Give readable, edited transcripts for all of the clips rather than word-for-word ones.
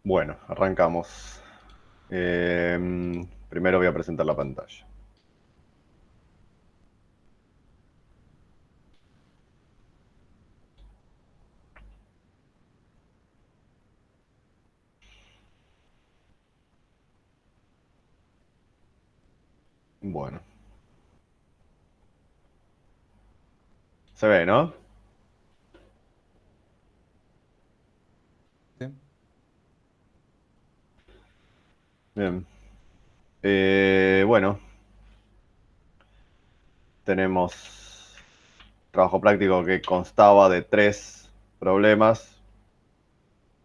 Bueno, arrancamos. Primero voy a presentar la pantalla. Bueno, se ve, ¿no? Sí. Bien. Bueno, tenemos trabajo práctico que constaba de tres problemas.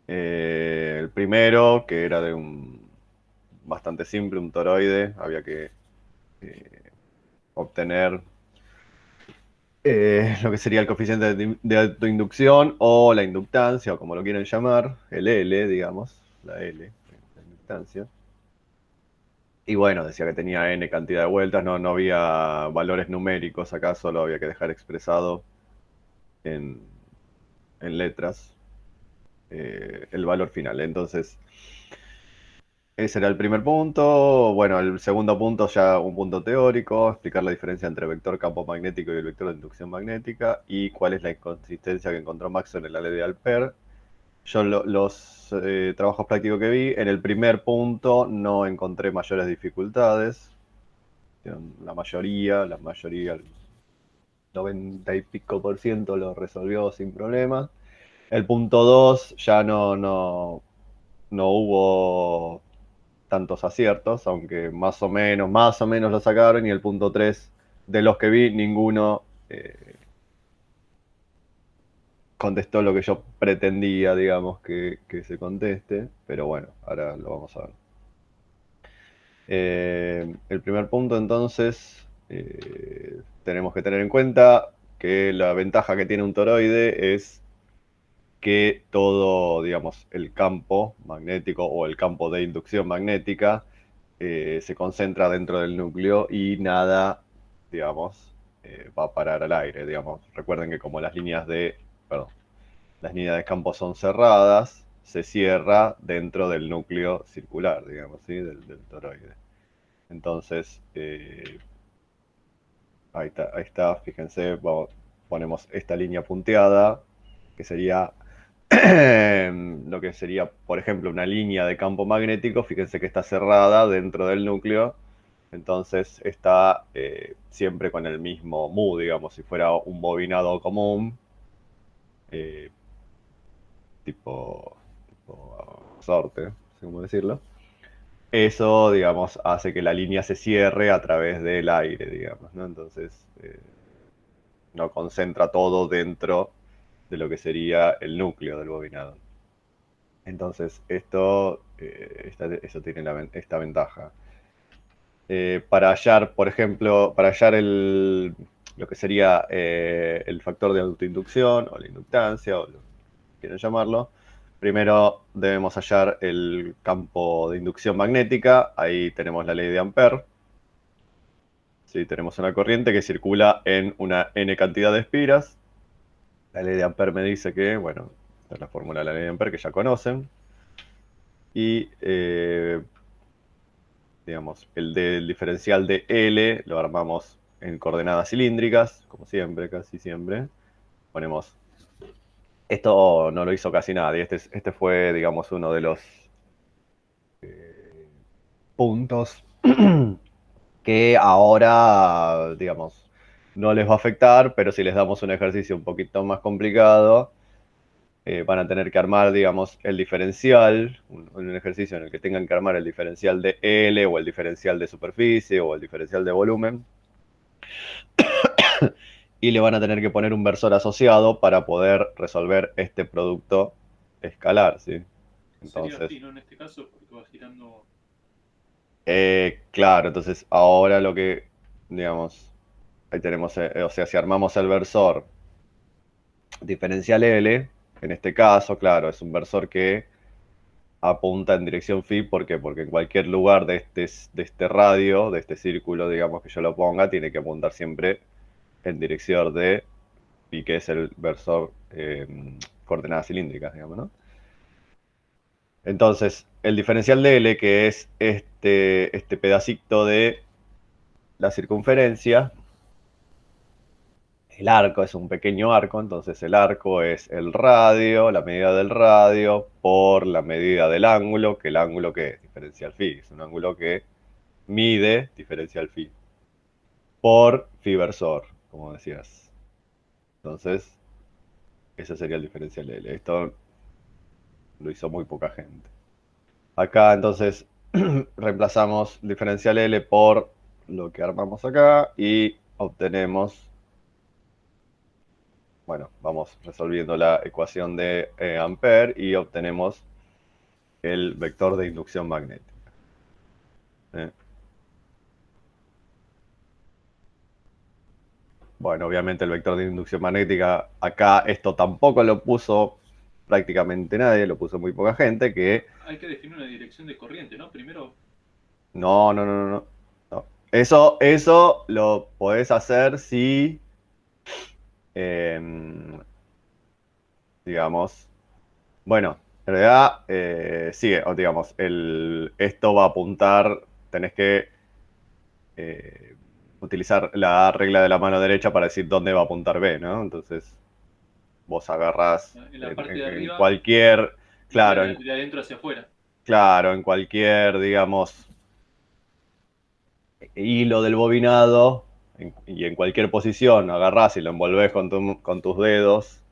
El primero, que era de un bastante simple, un toroide, había que obtener lo que sería el coeficiente de autoinducción o la inductancia, o como lo quieren llamar, el L, digamos, la L, la inductancia. Y bueno, decía que tenía n cantidad de vueltas, no había valores numéricos acá, solo había que dejar expresado en, en letras el valor final. Entonces, ese era el primer punto. Bueno, el segundo punto ya un punto teórico, explicar la diferencia entre el vector campo magnético y el vector de inducción magnética y cuál es la inconsistencia que encontró Maxwell en la ley de Ampère. Yo los trabajos prácticos que vi, en el primer punto no encontré mayores dificultades. La mayoría, el 90 y pico por ciento lo resolvió sin problemas. El punto 2 ya no hubo tantos aciertos, aunque más o menos lo sacaron. Y el punto 3 de los que vi, ninguno contestó lo que yo pretendía, digamos, que se conteste. Pero bueno, ahora lo vamos a ver. El primer punto, entonces, tenemos que tener en cuenta que la ventaja que tiene un toroide es que todo, digamos, el campo magnético o el campo de inducción magnética se concentra dentro del núcleo y nada, digamos, va a parar al aire, digamos. Recuerden que como perdón, las líneas de campo son cerradas, se cierra dentro del núcleo circular, digamos, ¿sí? Del toroide. Entonces, ahí está, fíjense, ponemos esta línea punteada, que sería lo que sería, por ejemplo, una línea de campo magnético. Fíjense que está cerrada dentro del núcleo, entonces está siempre con el mismo mu, digamos, si fuera un bobinado común, eh, tipo sorte, no sé cómo decirlo. Eso, digamos, hace que la línea se cierre a través del aire, digamos, ¿no? Entonces, no concentra todo dentro de lo que sería el núcleo del bobinado. Entonces, eso tiene esta ventaja. Para hallar, por ejemplo, para hallar lo que sería el factor de autoinducción o la inductancia, o lo que quieran llamarlo, primero debemos hallar el campo de inducción magnética. Ahí tenemos la ley de Ampère. ¿Sí? Tenemos una corriente que circula en una n cantidad de espiras. La ley de Ampère me dice que, bueno, esta es la fórmula de la ley de Ampère que ya conocen. Y, digamos, el del diferencial de L lo armamos en coordenadas cilíndricas, como siempre, casi siempre. Ponemos, esto no lo hizo casi nadie, este fue, digamos, uno de los puntos que ahora, digamos, no les va a afectar, pero si les damos un ejercicio un poquito más complicado, van a tener que armar, digamos, el diferencial, un ejercicio en el que tengan que armar el diferencial de L o el diferencial de superficie o el diferencial de volumen, y le van a tener que poner un versor asociado para poder resolver este producto escalar, ¿sí? Sería Entonces, así, ¿no? En este caso, porque va girando. claro, entonces ahora lo que, digamos, ahí tenemos, o sea, si armamos el versor diferencial L, en este caso, claro, es un versor que apunta en dirección phi. ¿Por qué? Porque en cualquier lugar de este radio, de este círculo, digamos, que yo lo ponga, tiene que apuntar siempre en dirección de phi, que es el versor coordenadas cilíndricas, digamos, ¿no? Entonces, el diferencial de L, que es este pedacito de la circunferencia, el arco es un pequeño arco, entonces el arco es el radio, la medida del radio, por la medida del ángulo, que el ángulo que es diferencial phi, es un ángulo que mide diferencial phi, por phi versor, como decías. Entonces, ese sería el diferencial de L. Esto lo hizo muy poca gente. Acá entonces reemplazamos diferencial L por lo que armamos acá y obtenemos, bueno, vamos resolviendo la ecuación de Ampère y obtenemos el vector de inducción magnética. Bueno, obviamente el vector de inducción magnética, acá esto tampoco lo puso prácticamente nadie, lo puso muy poca gente, que Hay que definir una dirección de corriente, ¿no? Primero, no. Eso lo podés hacer si, digamos, bueno, en realidad, sí, o digamos, esto va a apuntar, tenés que utilizar la regla de la mano derecha para decir dónde va a apuntar B, ¿no? Entonces, vos agarrás en la parte de en arriba cualquier, y claro, de adentro hacia afuera. claro, en cualquier, digamos, hilo del bobinado y en cualquier posición agarrás y lo envolvés con tus dedos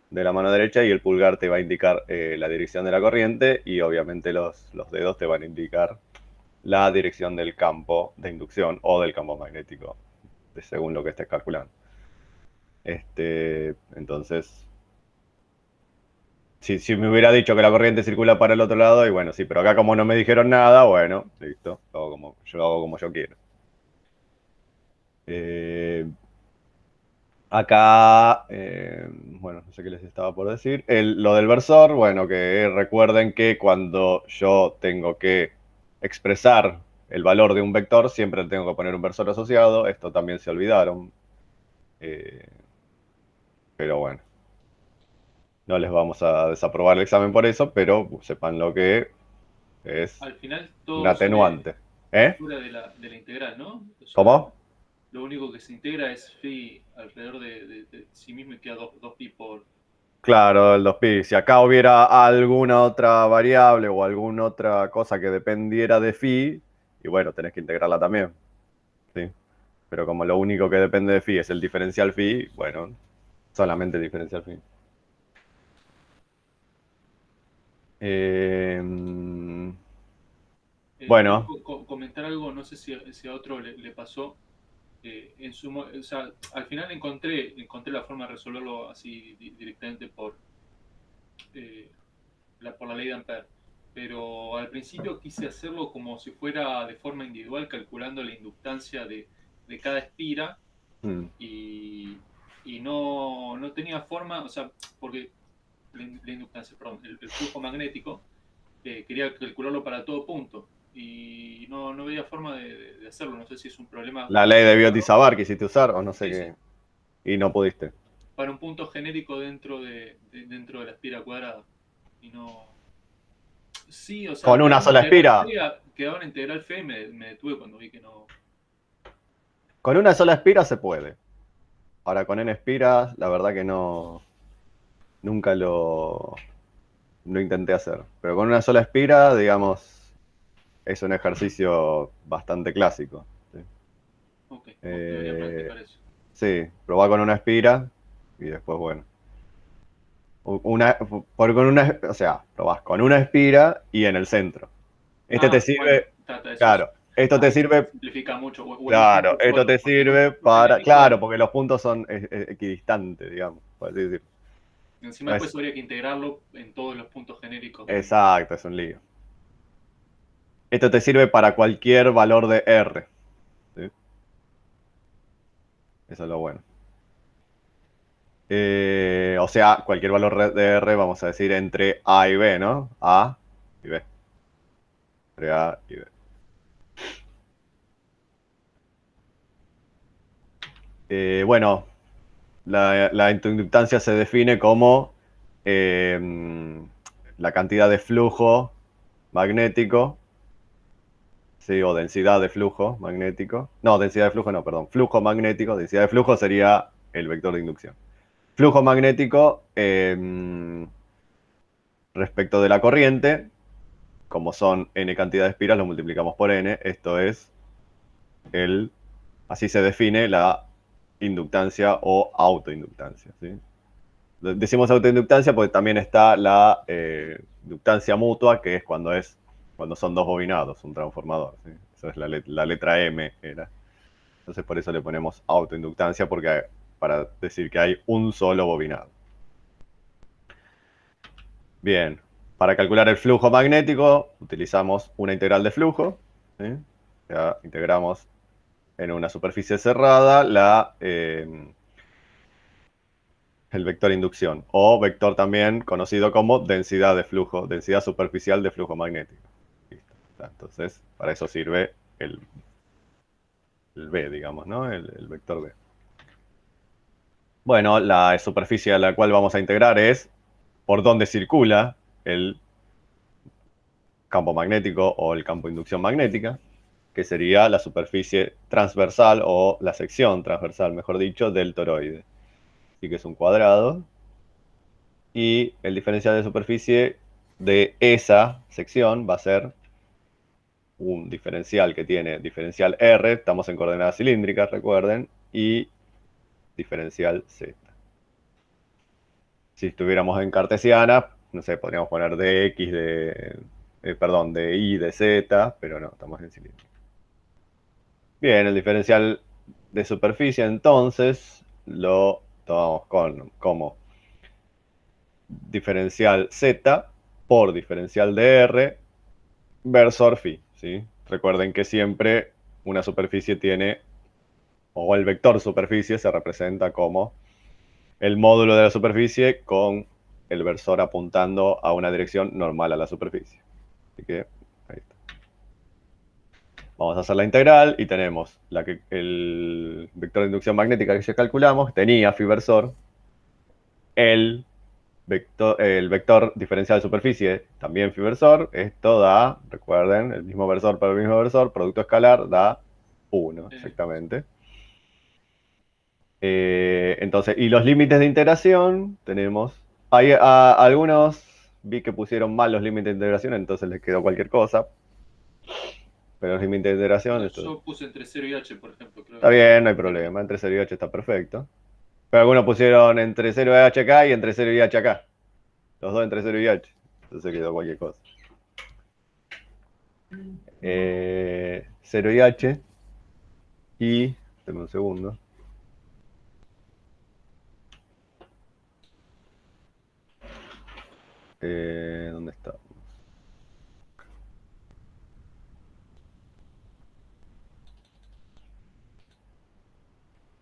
de la mano derecha y el pulgar te va a indicar la dirección de la corriente y obviamente los dedos te van a indicar la dirección del campo de inducción o del campo magnético, según lo que estés calculando. Entonces, si me hubiera dicho que la corriente circula para el otro lado, y bueno, sí, pero acá como no me dijeron nada, bueno, listo, yo hago como yo quiero. Acá, bueno, no sé qué les estaba por decir. Lo del versor, bueno, que recuerden que cuando yo tengo que expresar el valor de un vector, siempre tengo que poner un versor asociado. Esto también se olvidaron. Eh, pero bueno, no les vamos a desaprobar el examen por eso, pero sepan lo que es Al final un todo sale atenuante. ¿Eh? fuera de la integral, ¿no? O sea, ¿Cómo? lo único que se integra es phi alrededor de sí mismo y queda 2 pi por... Claro, el 2pi. Si acá hubiera alguna otra variable o alguna otra cosa que dependiera de phi, y bueno, tenés que integrarla también. ¿Sí? Pero como lo único que depende de phi es el diferencial phi, bueno, solamente diferencial phi. Eh, Quiero bueno, comentar algo, no sé si a otro le pasó. O sea, al final encontré la forma de resolverlo así directamente eh, por la ley de Ampère. Pero al principio quise hacerlo como si fuera de forma individual, calculando la inductancia de cada espira mm, y no tenía forma, o sea, porque la inductancia, perdón, el flujo magnético, quería calcularlo para todo punto y no veía forma de hacerlo. No sé si es un problema la con ley el de computador. Biot-Savart quisiste usar o no sé Sí, sí, qué, y no pudiste. para un punto genérico dentro de la espira cuadrada. Y no. Sí, o sea, Con una sola espira, quedaba en integral fe y me detuve cuando vi que no. con una sola espira se puede. Ahora con n espiras, la verdad que no, nunca lo intenté hacer. Pero con una sola espira, digamos, es un ejercicio bastante clásico. ¿Sí? Ok, debería Eh, practicar eso. sí, probá con una espira y después, bueno. O sea, probás con una espira y en el centro. Este te Ah, bueno, sirve, trata de eso. claro, esto te Ahí sirve, simplifica mucho. O en los claro, puntos esto te solos, porque en un sirve punto para, claro, genérico, porque los puntos son equidistantes, digamos, por así decirlo. encima No después es, habría que integrarlo en todos los puntos genéricos. exacto, es un lío. Esto te sirve para cualquier valor de R. ¿Sí? Eso es lo bueno. O sea, cualquier valor de R, vamos a decir, entre A y B, ¿no? A y B. Entre A y B. Bueno, la inductancia se define como la cantidad de flujo magnético, ¿sí? O densidad de flujo magnético. No, densidad de flujo no, perdón. Flujo magnético, densidad de flujo sería el vector de inducción. Flujo magnético respecto de la corriente, como son n cantidad de espiras, lo multiplicamos por n. Esto es así se define la inductancia o autoinductancia, ¿sí? Decimos autoinductancia porque también está la inductancia mutua, que es cuando son dos bobinados, un transformador, ¿sí? Esa es la letra M, era. Entonces por eso le ponemos autoinductancia, para decir que hay un solo bobinado. Bien, para calcular el flujo magnético utilizamos una integral de flujo, ¿sí? Ya integramos en una superficie cerrada el vector inducción, o vector también conocido como densidad de flujo, densidad superficial de flujo magnético. Listo. Entonces, para eso sirve el B, digamos, ¿no? El vector B. Bueno, la superficie a la cual vamos a integrar es por donde circula el campo magnético o el campo de inducción magnética, que sería la superficie transversal o la sección transversal, mejor dicho, del toroide. Así que es un cuadrado. Y el diferencial de superficie de esa sección va a ser un diferencial que tiene diferencial R, estamos en coordenadas cilíndricas, recuerden, y diferencial Z. Si estuviéramos en cartesiana, no sé, podríamos poner dx perdón, de y de z, pero no, estamos en cilíndrica. Bien, el diferencial de superficie entonces lo tomamos como diferencial Z por diferencial de R versor phi, ¿sí? Recuerden que siempre una superficie tiene, o el vector superficie se representa como el módulo de la superficie con el versor apuntando a una dirección normal a la superficie. Así que ahí está. Vamos a hacer la integral y tenemos el vector de inducción magnética que ya calculamos, tenía phi versor, el vector diferencial de superficie, también phi versor. Esto da, recuerden, el mismo versor para el mismo versor, producto escalar da 1, exactamente. Entonces, y los límites de integración tenemos. Hay algunos, vi que pusieron mal los límites de integración, entonces les quedó cualquier cosa. Pero los límites de integración. Yo puse entre 0 y h, por ejemplo. Creo Está bien, no hay problema. Entre 0 y h está perfecto. Pero algunos pusieron entre 0 y h acá y entre 0 y h acá. Los dos entre 0 y h. Entonces quedó cualquier cosa. 0 y h. Y, denme un segundo. ¿Dónde está?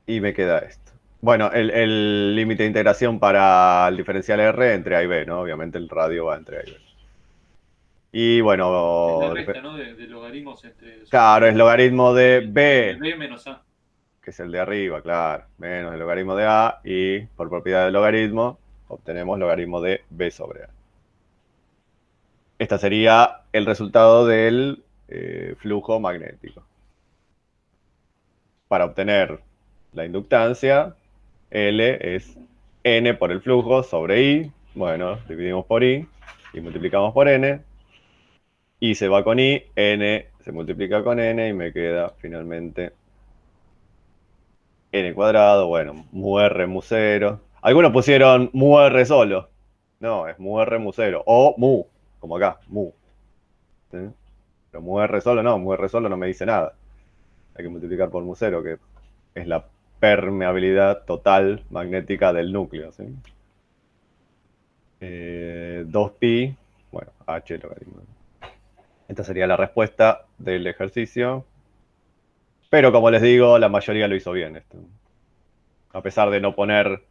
Y me queda esto. Bueno, el límite de integración para el diferencial R entre A y B, ¿no? Obviamente el radio va entre A y B. Y bueno. Es la recta, ¿no? De logaritmos entre. Claro, es logaritmo de B. B menos A. Que es el de arriba, claro. Menos el logaritmo de A. Y por propiedad del logaritmo, obtenemos logaritmo de B sobre A. Este sería el resultado del flujo magnético. Para obtener la inductancia, L es N por el flujo sobre I. Bueno, dividimos por I y multiplicamos por N. I se va con I, N se multiplica con N y me queda finalmente N cuadrado. Bueno, mu R, mu 0. Algunos pusieron mu R solo. No, es mu R, mu 0. O mu, como acá, mu. ¿Sí? Pero mu R solo no, mu R solo no me dice nada. Hay que multiplicar por mu 0, que es la permeabilidad total magnética del núcleo, ¿sí? 2pi, bueno, h logaritmo. Esta sería la respuesta del ejercicio. Pero como les digo, la mayoría lo hizo bien esto. A pesar de no poner,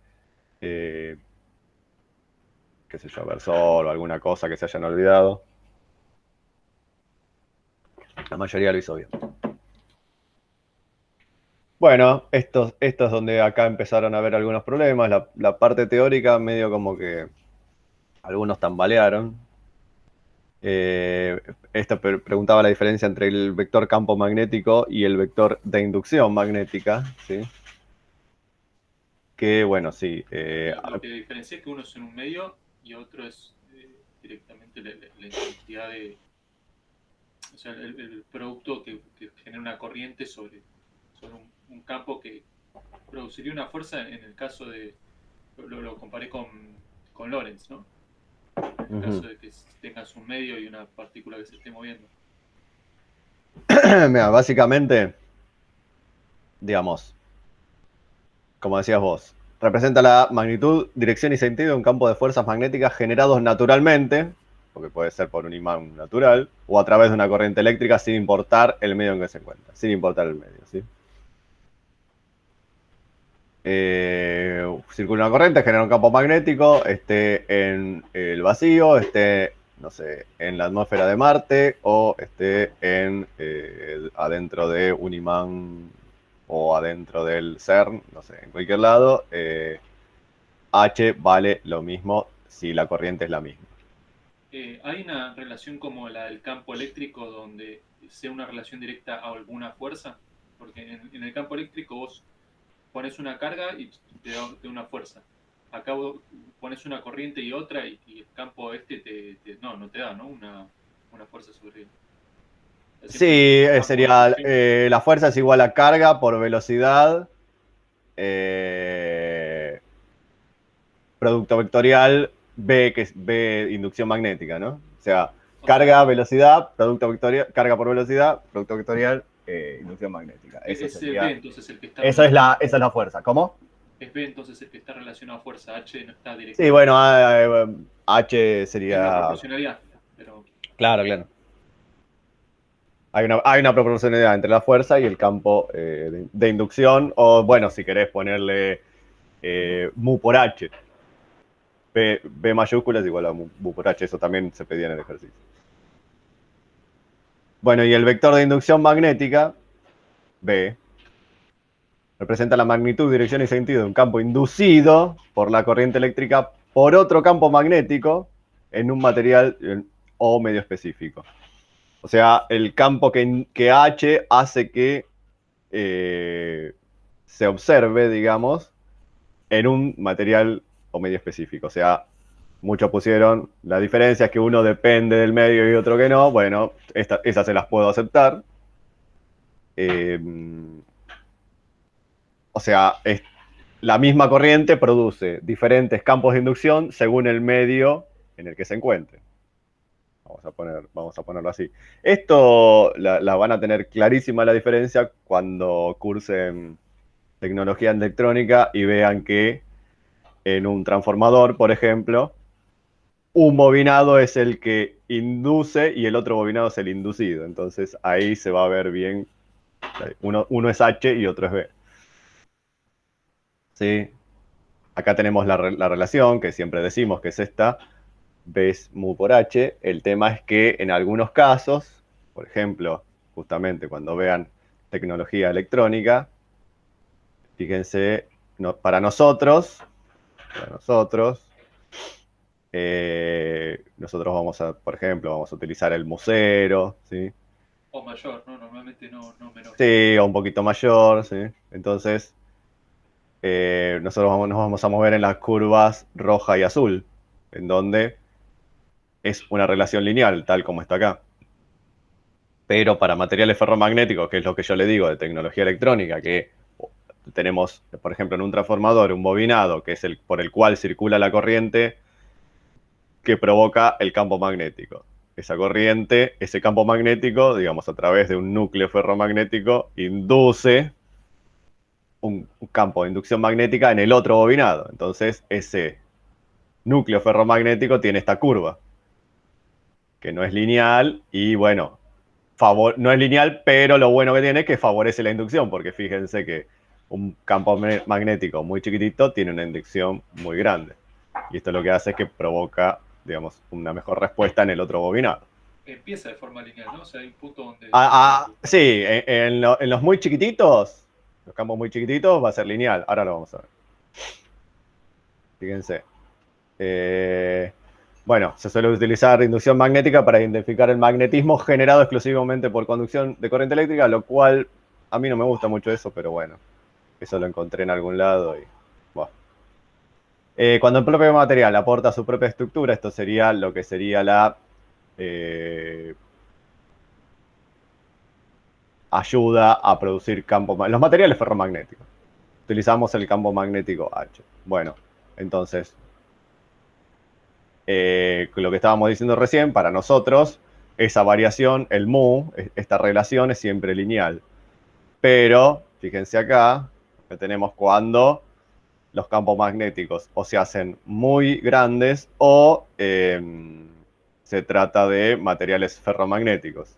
qué sé yo, versor o alguna cosa que se hayan olvidado. La mayoría lo hizo bien. Bueno, esto es donde acá empezaron a haber algunos problemas. La parte teórica medio como que algunos tambalearon. Esta preguntaba la diferencia entre el vector campo magnético y el vector de inducción magnética, ¿sí? Que, bueno, sí. Lo que diferencia es que uno es en un medio y otro es directamente la intensidad de, o sea, el producto que genera una corriente sobre un campo que produciría una fuerza en el caso de, lo comparé con Lorentz, ¿no? En el Ujú. caso de que tengas un medio y una partícula que se esté moviendo. Mira, básicamente, digamos, como decías vos, representa la magnitud, dirección y sentido de un campo de fuerzas magnéticas generados naturalmente, porque puede ser por un imán natural, o a través de una corriente eléctrica sin importar el medio en que se encuentra, sin importar el medio, ¿sí? Circula una corriente, genera un campo magnético, esté en el vacío, esté, no sé, en la atmósfera de Marte o esté adentro de un imán o adentro del CERN, no sé, en cualquier lado. H vale lo mismo si la corriente es la misma. ¿Hay una relación como la del campo eléctrico donde sea una relación directa a alguna fuerza? Porque en el campo eléctrico vos pones una carga y te da una fuerza. Acá vos pones una corriente y otra y el campo este no te da, ¿no? Una fuerza sobre él. Simplemente es Sí, un campo de sería inducción. la fuerza es igual a carga por velocidad, eh, producto vectorial B, que es B inducción magnética, ¿no? O sea, O sea, carga, velocidad, producto vectorial, carga por velocidad, producto vectorial, inducción magnética. Eso es B sería, entonces el que está esa es la fuerza. ¿Cómo? es B entonces el que está relacionado a fuerza. H no está Sí, directamente. bueno, H Es la sería, proporcionalidad, pero claro, claro. Hay una proporcionalidad entre la fuerza y el campo de inducción, o bueno, si querés ponerle mu por H. B mayúscula es igual a mu por H, eso también se pedía en el ejercicio. Bueno, y el vector de inducción magnética, B, representa la magnitud, dirección y sentido de un campo inducido por la corriente eléctrica por otro campo magnético en un material o medio específico. O sea, el campo que H hace que se observe, digamos, en un material o medio específico. O sea, muchos pusieron, la diferencia es que uno depende del medio y otro que no. Bueno, esas se las puedo aceptar. Eh, o sea, la misma corriente produce diferentes campos de inducción según el medio en el que se encuentre. Vamos a ponerlo así. Esto la van a tener clarísima la diferencia cuando cursen tecnología electrónica y vean que en un transformador, por ejemplo, un bobinado es el que induce y el otro bobinado es el inducido. Entonces ahí se va a ver bien. Uno es H y otro es B. ¿Sí? Acá tenemos la relación que siempre decimos que es esta. B es mu por H. El tema es que en algunos casos, por ejemplo, justamente cuando vean tecnología electrónica, fíjense, para nosotros, nosotros por ejemplo, vamos a utilizar el musero, ¿sí? o mayor, ¿no? Normalmente no menor. Sí, o un poquito mayor, ¿sí? Entonces, nosotros nos vamos a mover en las curvas roja y azul, en donde es una relación lineal, tal como está acá. Pero para materiales ferromagnéticos, que es lo que yo le digo de tecnología electrónica, que tenemos, por ejemplo, en un transformador, un bobinado, que es el por el cual circula la corriente que provoca el campo magnético. Esa corriente, ese campo magnético, digamos, a través de un núcleo ferromagnético, induce un campo de inducción magnética en el otro bobinado. Entonces, ese núcleo ferromagnético tiene esta curva, que no es lineal y, bueno, no es lineal, pero lo bueno que tiene es que favorece la inducción, porque fíjense que un campo magnético muy chiquitito tiene una inducción muy grande. Y esto lo que hace es que provoca, digamos, una mejor respuesta en el otro bobinado. Empieza de forma lineal, ¿no? O sea, hay un punto donde Sí, en los muy chiquititos, los campos muy chiquititos va a ser lineal. Ahora lo vamos a ver. Fíjense. Eh, Bueno, se suele utilizar inducción magnética para identificar el magnetismo generado exclusivamente por conducción de corriente eléctrica, lo cual a mí no me gusta mucho eso, pero bueno, eso lo encontré en algún lado y bueno. Cuando el propio material aporta su propia estructura, esto sería lo que sería la ayuda a producir campo magnético. Los materiales ferromagnéticos. Utilizamos el campo magnético H. Bueno, entonces, lo que estábamos diciendo recién, para nosotros, esa variación, el mu, esta relación es siempre lineal. Pero, fíjense acá, que tenemos cuando los campos magnéticos o se hacen muy grandes o se trata de materiales ferromagnéticos.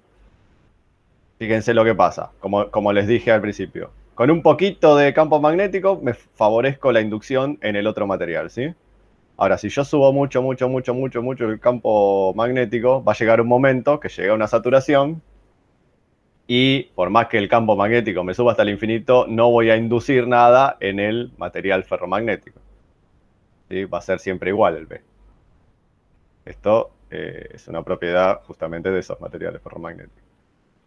Fíjense lo que pasa, como les dije al principio. Con un poquito de campo magnético me favorezco la inducción en el otro material, ¿sí? Ahora, si yo subo mucho, mucho, mucho, mucho, mucho el campo magnético, va a llegar un momento que llega a una saturación y por más que el campo magnético me suba hasta el infinito, no voy a inducir nada en el material ferromagnético. ¿Sí? Va a ser siempre igual el B. Esto es una propiedad justamente de esos materiales ferromagnéticos.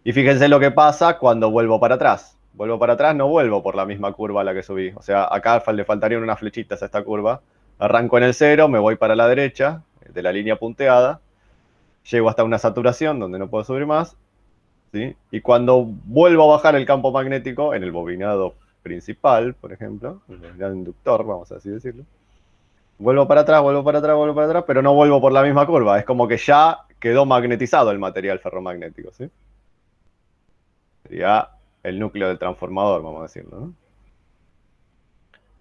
Y fíjense lo que pasa cuando vuelvo para atrás. Vuelvo para atrás, no vuelvo por la misma curva a la que subí. O sea, acá le faltarían unas flechitas a esta curva. Arranco en el 0, me voy para la derecha de la línea punteada, llego hasta una saturación donde no puedo subir más, ¿sí? Y cuando vuelvo a bajar el campo magnético en el bobinado principal, por ejemplo, el bobinado inductor, vamos a así decirlo, vuelvo para atrás, vuelvo para atrás, vuelvo para atrás, pero no vuelvo por la misma curva. Es como que ya quedó magnetizado el material ferromagnético, ¿sí? Sería el núcleo del transformador, vamos a decirlo, ¿no?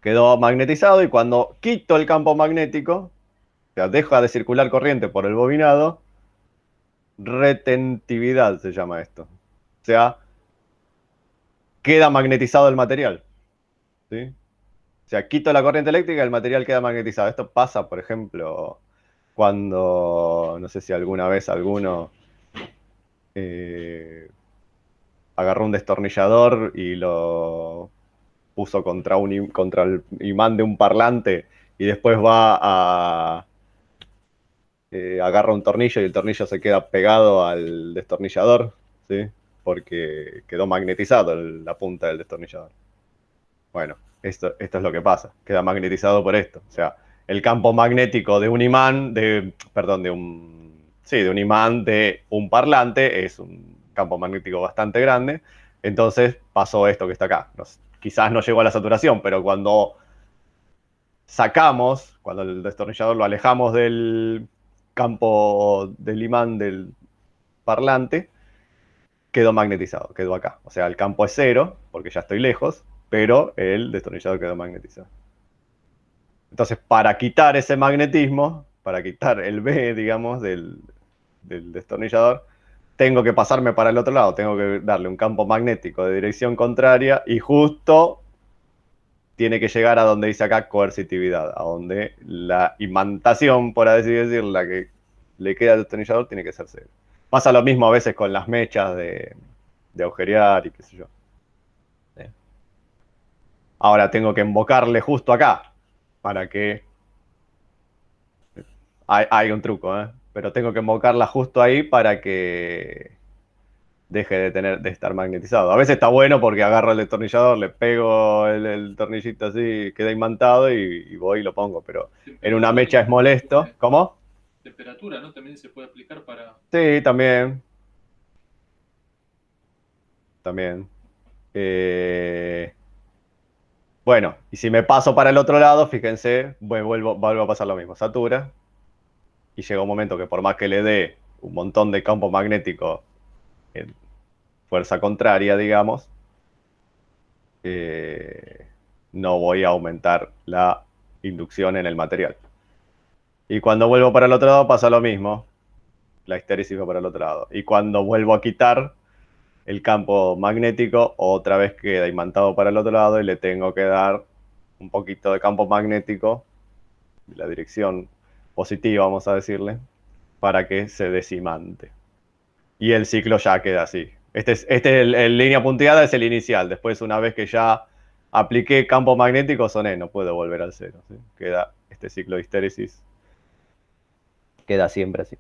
Quedó magnetizado y cuando quito el campo magnético, o sea, deja de circular corriente por el bobinado, retentividad se llama esto. O sea, queda magnetizado el material, ¿sí? O sea, quito la corriente eléctrica y el material queda magnetizado. Esto pasa, por ejemplo, cuando, no sé si alguna vez alguno eh, agarró un destornillador y lo puso contra el imán de un parlante y después va a agarra un tornillo y el tornillo se queda pegado al destornillador, ¿sí? Porque quedó magnetizado la punta del destornillador. Bueno, esto es lo que pasa, queda magnetizado por esto. O sea, el campo magnético de un imán, perdón, de un imán de un parlante es un campo magnético bastante grande. Entonces pasó esto que está acá. Quizás no llegó a la saturación, pero cuando sacamos, cuando el destornillador lo alejamos del campo del imán del parlante, quedó magnetizado, quedó acá. O sea, el campo es cero, porque ya estoy lejos, pero el destornillador quedó magnetizado. Entonces, para quitar ese magnetismo, para quitar el B, digamos, del destornillador, tengo que pasarme para el otro lado, tengo que darle un campo magnético de dirección contraria y justo tiene que llegar a donde dice acá coercitividad, a donde la imantación, por así decirlo, la que le queda al destornillador tiene que ser cero. Pasa lo mismo a veces con las mechas de agujerear y qué sé yo. ¿Sí? Ahora tengo que embocarle justo acá para que... Hay un truco, ¿eh? Pero tengo que embocarla justo ahí para que deje de estar magnetizado. A veces está bueno porque agarro el destornillador, le pego el tornillito así, queda imantado y voy y lo pongo, pero en una Temperatura mecha es también se molesto. puede. ¿Cómo? Temperatura, ¿no? También se puede aplicar para... Sí, también. También. Eh, bueno, y si me paso para el otro lado, fíjense, vuelvo a pasar lo mismo. Satura. Y llega un momento que por más que le dé un montón de campo magnético en fuerza contraria, digamos, no voy a aumentar la inducción en el material. Y cuando vuelvo para el otro lado pasa lo mismo. La histéresis va para el otro lado. Y cuando vuelvo a quitar el campo magnético, otra vez queda imantado para el otro lado y le tengo que dar un poquito de campo magnético, de la dirección positiva, vamos a decirle, para que se desimante. Y el ciclo ya queda así. El línea punteada es el inicial. Después, una vez que ya apliqué campo magnético, soné, no puedo volver al cero, ¿sí? Queda este ciclo de histéresis Queda siempre así.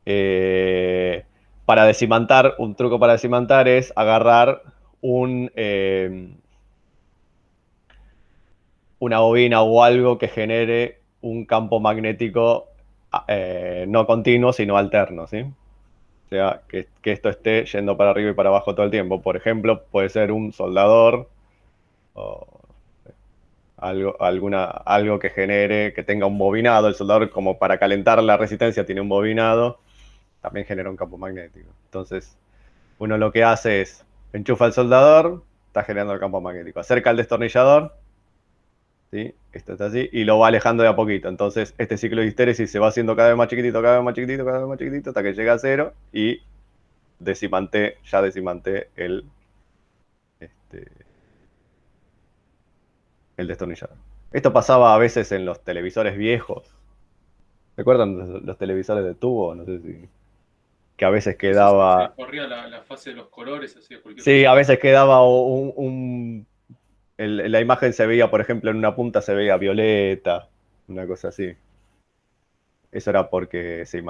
Eh, para decimantar, un truco para decimantar es agarrar una bobina o algo que genere un campo magnético no continuo, sino alterno, ¿sí? O sea, que esto esté yendo para arriba y para abajo todo el tiempo. Por ejemplo, puede ser un soldador o algo que genere, que tenga un bobinado. El soldador, como para calentar la resistencia, tiene un bobinado, también genera un campo magnético. Entonces, uno lo que hace es enchufa el soldador, está generando el campo magnético. Acerca el destornillador, ¿sí? Esto está así, y lo va alejando de a poquito. Entonces, este ciclo de histéresis se va haciendo cada vez más chiquitito, cada vez más chiquitito, cada vez más chiquitito, hasta que llega a cero y ya decimanté este, el destornillador. Esto pasaba a veces en los televisores viejos. ¿Recuerdan los televisores de tubo? No sé si. Que a veces Sí, sí, sí, se quedaba. corría la fase de los colores, hacía cualquier Sí, a cosa. veces quedaba la imagen se veía, por ejemplo, en una punta se veía violeta, una cosa así. Eso era porque se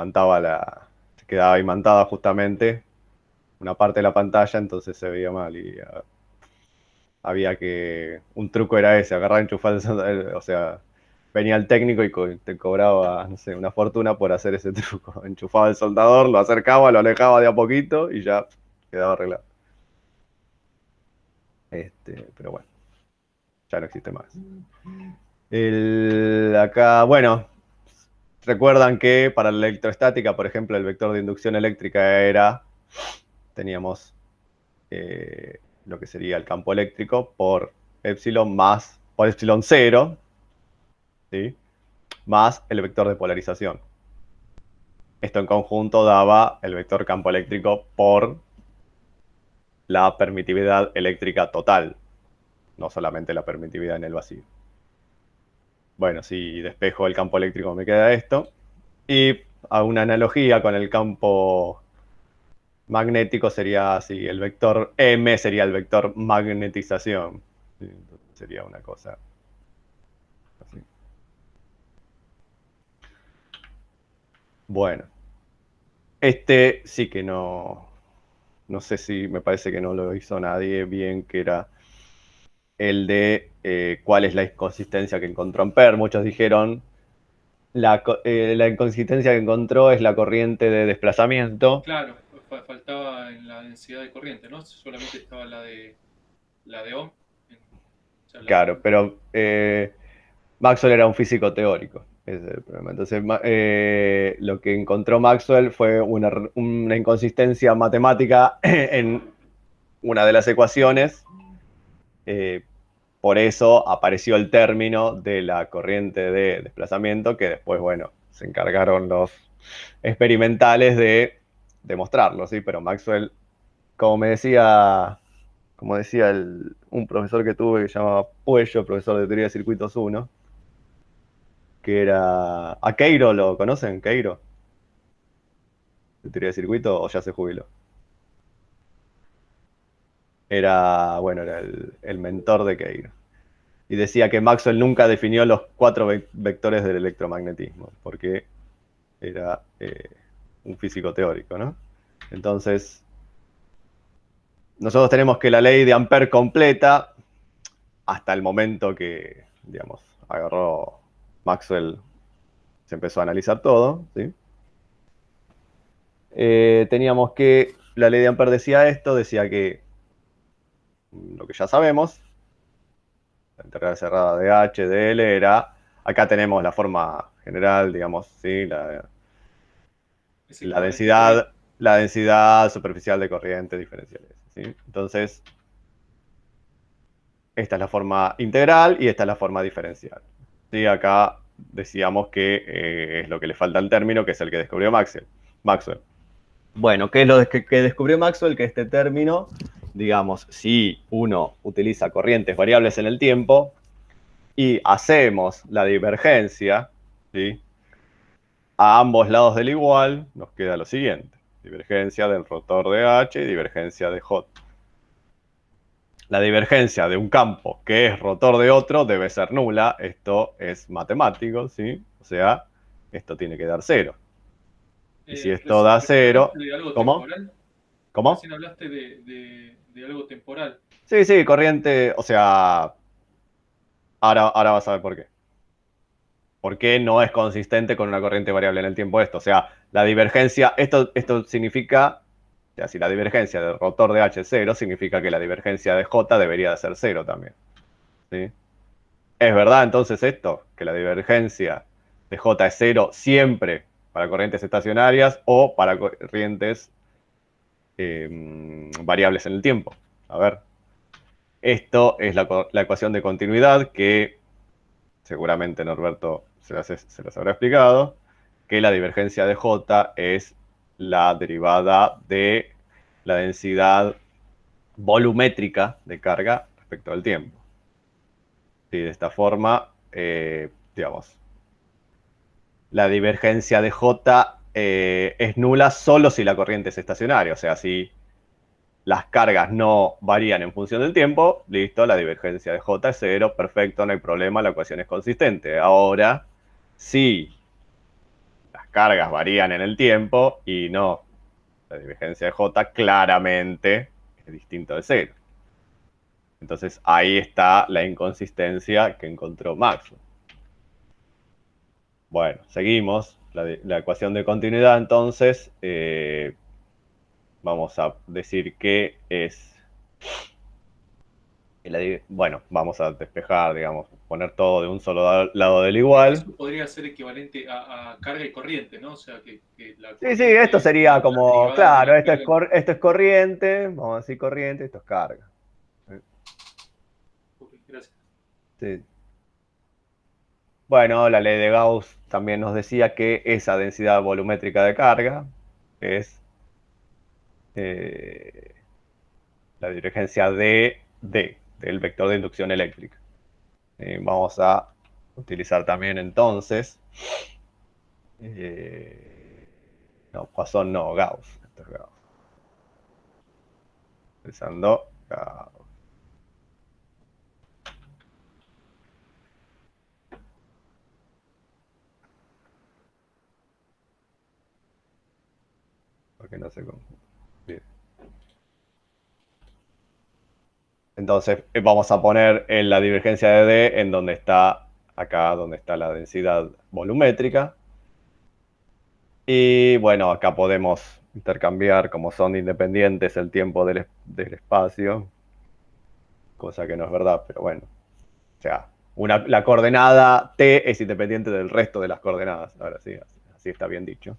quedaba imantada justamente una parte de la pantalla, entonces se veía mal y había que, un truco era ese, agarrar, enchufar, o sea, venía el técnico y te cobraba, no sé, una fortuna por hacer ese truco. Enchufaba el soldador, lo acercaba, lo alejaba de a poquito y ya quedaba arreglado. Pero bueno, ya no existe más. Acá, bueno, recuerdan que para la electroestática, por ejemplo, el vector de inducción eléctrica teníamos lo que sería el campo eléctrico por epsilon cero, ¿sí? Más el vector de polarización. Esto en conjunto daba el vector campo eléctrico por la permitividad eléctrica total, no solamente la permitividad en el vacío. Bueno, si despejo el campo eléctrico me queda esto. Y a una analogía con el campo magnético sería así, el vector M sería el vector magnetización. ¿Sí? Sería una cosa así. Bueno, sí que no sé si me parece que no lo hizo nadie bien, que era el de cuál es la inconsistencia que encontró Ampère. Muchos dijeron la inconsistencia que encontró es la corriente de desplazamiento. Claro, faltaba en la densidad de corriente, ¿no? Solamente estaba la de Ohm, o sea, Claro, pero Maxwell era un físico teórico. Ese es el problema. Entonces, lo que encontró Maxwell fue una inconsistencia matemática en una de las ecuaciones. eh, por eso apareció el término de la corriente de desplazamiento, que después, bueno, se encargaron los experimentales de demostrarlo, ¿sí? Pero Maxwell, como como decía un profesor que tuve que se llamaba Puello, profesor de teoría de circuitos 1, que era. ¿A Queiro lo conocen? ¿Queiro? ¿De teoría de circuito o ya se jubiló? Bueno, era el mentor de Queiro. Y decía que Maxwell nunca definió los cuatro vectores del electromagnetismo, porque era un físico teórico, ¿no? Entonces, nosotros tenemos que la ley de Ampère completa, hasta el momento que, digamos, agarró Maxwell, se empezó a analizar todo, ¿sí? Teníamos que la ley de Ampère decía esto, decía que lo que ya sabemos, la integral cerrada de H de L era, acá tenemos la forma general, digamos, ¿sí? es La equivalente a B. densidad superficial de corrientes diferenciales, ¿sí? Entonces, esta es la forma integral y esta es la forma diferencial. ¿Sí? Acá decíamos que es lo que le falta al término, que es el que descubrió Maxwell. Bueno, ¿qué es lo que descubrió Maxwell? Que este término, digamos, si uno utiliza corrientes variables en el tiempo y hacemos la divergencia, ¿sí? A ambos lados del igual, nos queda lo siguiente. Divergencia del rotor de H y divergencia de J. La divergencia de un campo que es rotor de otro debe ser nula. Esto es matemático, ¿sí? O sea, esto tiene que dar cero. Y si esto da Recién cero, hablaste de algo ¿cómo? temporal. ¿Cómo? Recién hablaste de algo temporal. Sí, sí, corriente, o sea, ahora vas a ver por qué. ¿Por qué no es consistente con una corriente variable en el tiempo esto? O sea, la divergencia, esto significa, o sea, si la divergencia del rotor de H es cero, significa que la divergencia de J debería de ser cero también. ¿Sí? ¿Es verdad entonces esto? Que la divergencia de J es cero siempre para corrientes estacionarias o para corrientes variables en el tiempo. A ver, esto es la ecuación de continuidad que seguramente Norberto se las habrá explicado, que la divergencia de J es la derivada de la densidad volumétrica de carga respecto al tiempo. Y de esta forma, digamos, la divergencia de J es nula solo si la corriente es estacionaria, o sea, si las cargas no varían en función del tiempo, listo, la divergencia de J es cero, perfecto, no hay problema, la ecuación es consistente. Ahora, si las cargas varían en el tiempo y no, la divergencia de J claramente es distinto de cero. Entonces ahí está la inconsistencia que encontró Maxwell. Bueno, seguimos. La ecuación de continuidad, entonces, vamos a decir que es bueno, vamos a despejar, digamos, poner todo de un solo lado del igual. Eso podría ser equivalente a carga y corriente, ¿no? O sea, que la Sí, sí, esto corriente es sería la como, derivada de claro, la carga. esto es corriente, vamos a decir corriente, esto es carga. Ok, gracias. Sí. Bueno, la ley de Gauss también nos decía que esa densidad volumétrica de carga es eh, la divergencia del vector de inducción eléctrica. Vamos a utilizar también entonces, no, Poisson no, Gauss. Esto es Gauss. Utilizando Gauss. Porque no sé cómo. Bien. Entonces vamos a poner en la divergencia de D en donde está, acá donde está la densidad volumétrica. Y bueno, acá podemos intercambiar, como son independientes, el tiempo del espacio, cosa que no es verdad, pero bueno. O sea, la coordenada t es independiente del resto de las coordenadas. Ahora sí, así está bien dicho.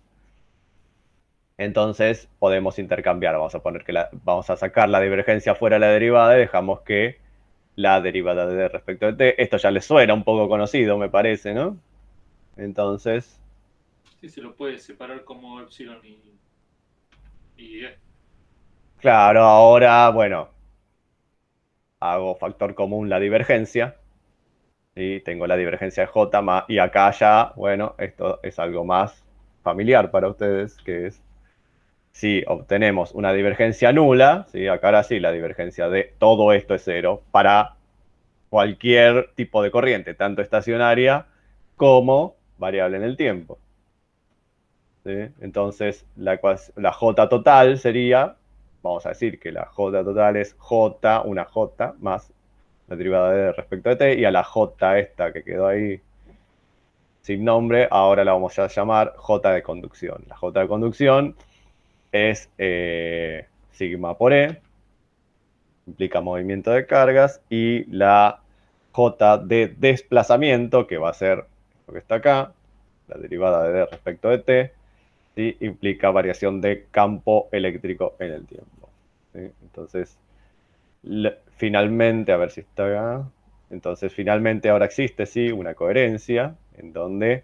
Entonces podemos intercambiar. Vamos a poner que vamos a sacar la divergencia fuera de la derivada y dejamos que la derivada de d respecto de t. Esto ya les suena un poco conocido, me parece, ¿no? Entonces, Sí, se lo puede separar como epsilon y E. claro, ahora, bueno, hago factor común la divergencia. Y tengo la divergencia de J más, y acá ya, bueno, esto es algo más familiar para ustedes, que es si obtenemos una divergencia nula, ¿sí? Acá ahora sí, la divergencia de todo esto es cero para cualquier tipo de corriente, tanto estacionaria como variable en el tiempo. ¿Sí? Entonces, la J total sería, vamos a decir que la J total es J, una J más la derivada de respecto de t, y a la J esta que quedó ahí sin nombre, ahora la vamos a llamar J de conducción. La J de conducción es sigma por E, implica movimiento de cargas, y la J de desplazamiento, que va a ser lo que está acá, la derivada de D respecto de T, ¿sí? Implica variación de campo eléctrico en el tiempo. ¿Sí? Entonces, finalmente, a ver si está acá. Entonces, finalmente ahora existe, sí, una coherencia en donde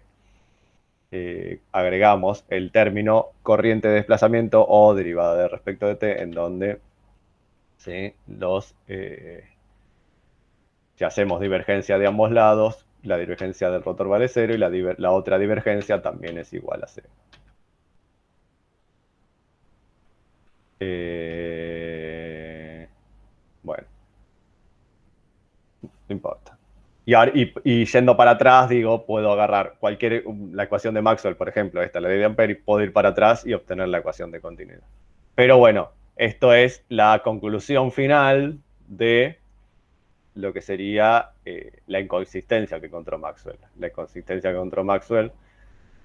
agregamos el término corriente de desplazamiento o derivada de respecto de t, en donde ¿sí? Si hacemos divergencia de ambos lados, la divergencia del rotor vale cero y la otra divergencia también es igual a cero. Bueno. no importa. Y yendo para atrás, digo, puedo agarrar la ecuación de Maxwell, por ejemplo, esta, la ley de Ampere, y puedo ir para atrás y obtener la ecuación de continuidad. Pero bueno, esto es la conclusión final de lo que sería la inconsistencia que encontró Maxwell. La inconsistencia que encontró Maxwell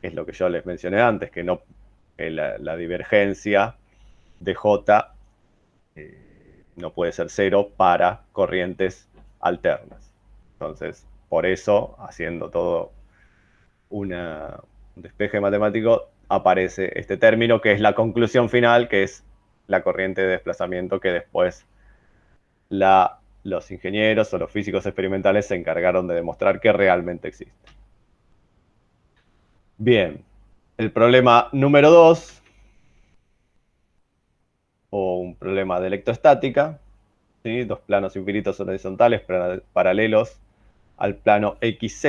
es lo que yo les mencioné antes, que no la divergencia de J no puede ser cero para corrientes alternas. Entonces, por eso, haciendo todo un despeje matemático, aparece este término que es la conclusión final, que es la corriente de desplazamiento que después los ingenieros o los físicos experimentales se encargaron de demostrar que realmente existe. Bien, el problema número 2, o un problema de electrostática, ¿sí? Dos planos infinitos horizontales paralelos al plano XZ,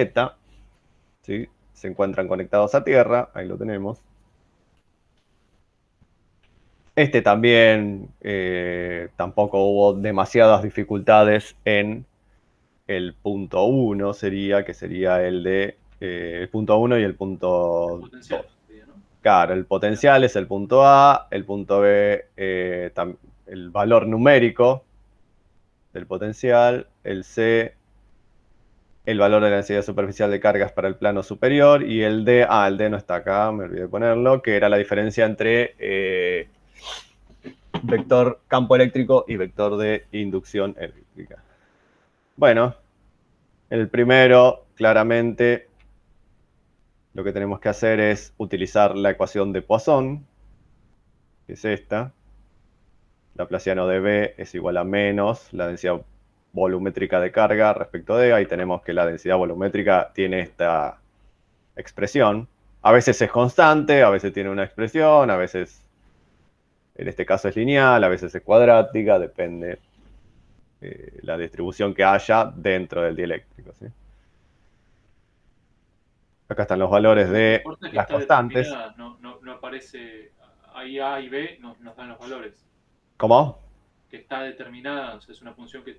¿sí? Se encuentran conectados a tierra, ahí lo tenemos. Este también tampoco hubo demasiadas dificultades en el punto 1, que sería el de el punto 1 y el punto 2. ¿No? Claro, el potencial es el punto A, el punto B, el valor numérico del potencial, el C, el valor de la densidad superficial de cargas para el plano superior, y el D, el D no está acá, me olvidé de ponerlo, que era la diferencia entre vector campo eléctrico y vector de inducción eléctrica. Bueno, el primero, claramente, lo que tenemos que hacer es utilizar la ecuación de Poisson, que es esta. Laplaciano de B es igual a menos la densidad volumétrica de carga respecto de, ahí tenemos que la densidad volumétrica tiene esta expresión. A veces es constante, a veces tiene una expresión, a veces, en este caso es lineal, a veces es cuadrática, depende la distribución que haya dentro del dieléctrico, ¿sí? Acá están los valores de las constantes. No aparece ahí A y B, nos dan los valores. ¿Cómo? Que está determinada, o sea, es una función que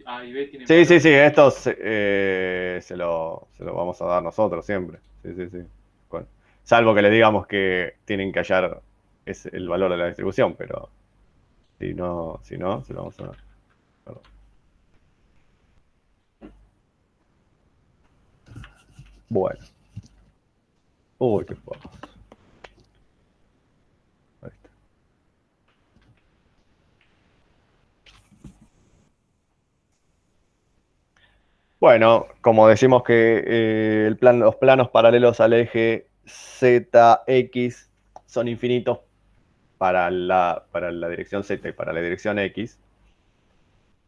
A y B tienen Sí, valores. estos se lo vamos a dar nosotros siempre. Sí. Bueno, salvo que le digamos que tienen que hallar el valor de la distribución, pero si no, se lo vamos a dar. Perdón. Bueno. Uy, qué poco. Ahí está. Bueno, como decimos que los planos paralelos al eje ZX son infinitos para la dirección Z y para la dirección X,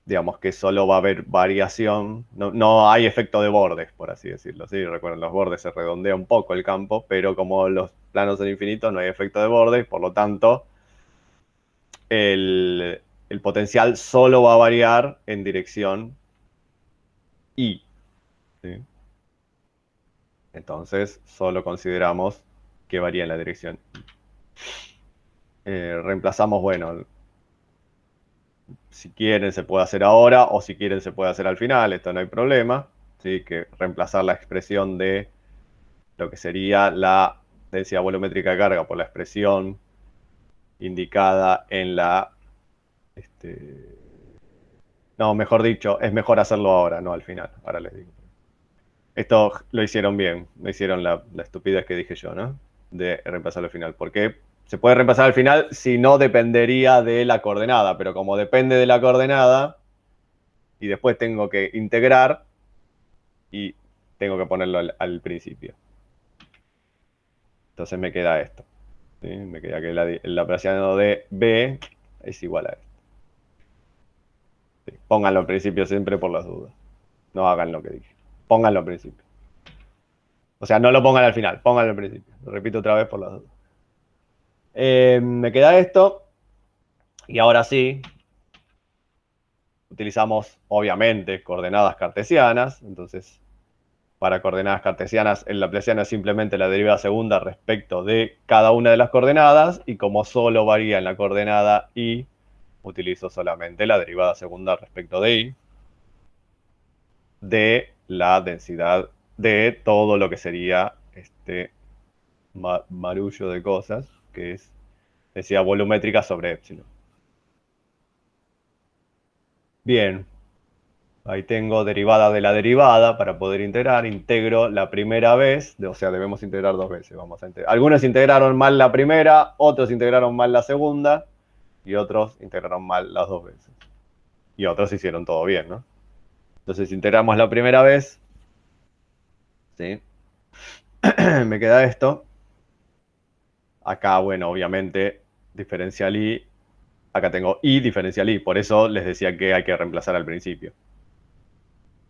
digamos que solo va a haber variación, no hay efecto de bordes, por así decirlo. ¿Sí? Recuerden, los bordes se redondea un poco el campo, pero como los planos son infinitos, no hay efecto de bordes, por lo tanto, el potencial solo va a variar en dirección Y. ¿Sí? Entonces, solo consideramos que varía en la dirección Y. Reemplazamos, bueno, si quieren se puede hacer ahora o si quieren se puede hacer al final, esto no hay problema, ¿sí? Que reemplazar la expresión de lo que sería la densidad volumétrica de carga por la expresión indicada en la... no, mejor dicho, es mejor hacerlo ahora, no al final, ahora les digo. Esto lo hicieron bien, no hicieron la estupidez que dije yo, ¿no? De reemplazarlo al final, porque se puede reemplazar al final si no dependería de la coordenada, pero como depende de la coordenada y después tengo que integrar y tengo que ponerlo al principio. Entonces me queda esto. ¿Sí? Me queda que el laplaciano de B es igual a esto. Sí. Pónganlo al principio siempre por las dudas. No hagan lo que dije. Pónganlo al principio. O sea, no lo pongan al final, pónganlo al principio. Lo repito otra vez por las dudas. Me queda esto. Y ahora sí, utilizamos obviamente coordenadas cartesianas. Entonces, para coordenadas cartesianas, el laplaciano es simplemente la derivada segunda respecto de cada una de las coordenadas. Y como solo varía en la coordenada y, utilizo solamente la derivada segunda respecto de y. de la densidad de todo lo que sería este marullo de cosas, que es densidad volumétrica sobre epsilon. Bien, ahí tengo derivada de la derivada para poder integrar. Integro la primera vez, o sea, debemos integrar dos veces. Algunos integraron mal la primera, otros integraron mal la segunda y otros integraron mal las dos veces. Y otros hicieron todo bien, ¿no? Entonces integramos la primera vez. ¿Sí? Me queda esto. Acá, bueno, obviamente, diferencial y. Acá tengo y diferencial y. Por eso les decía que hay que reemplazar al principio.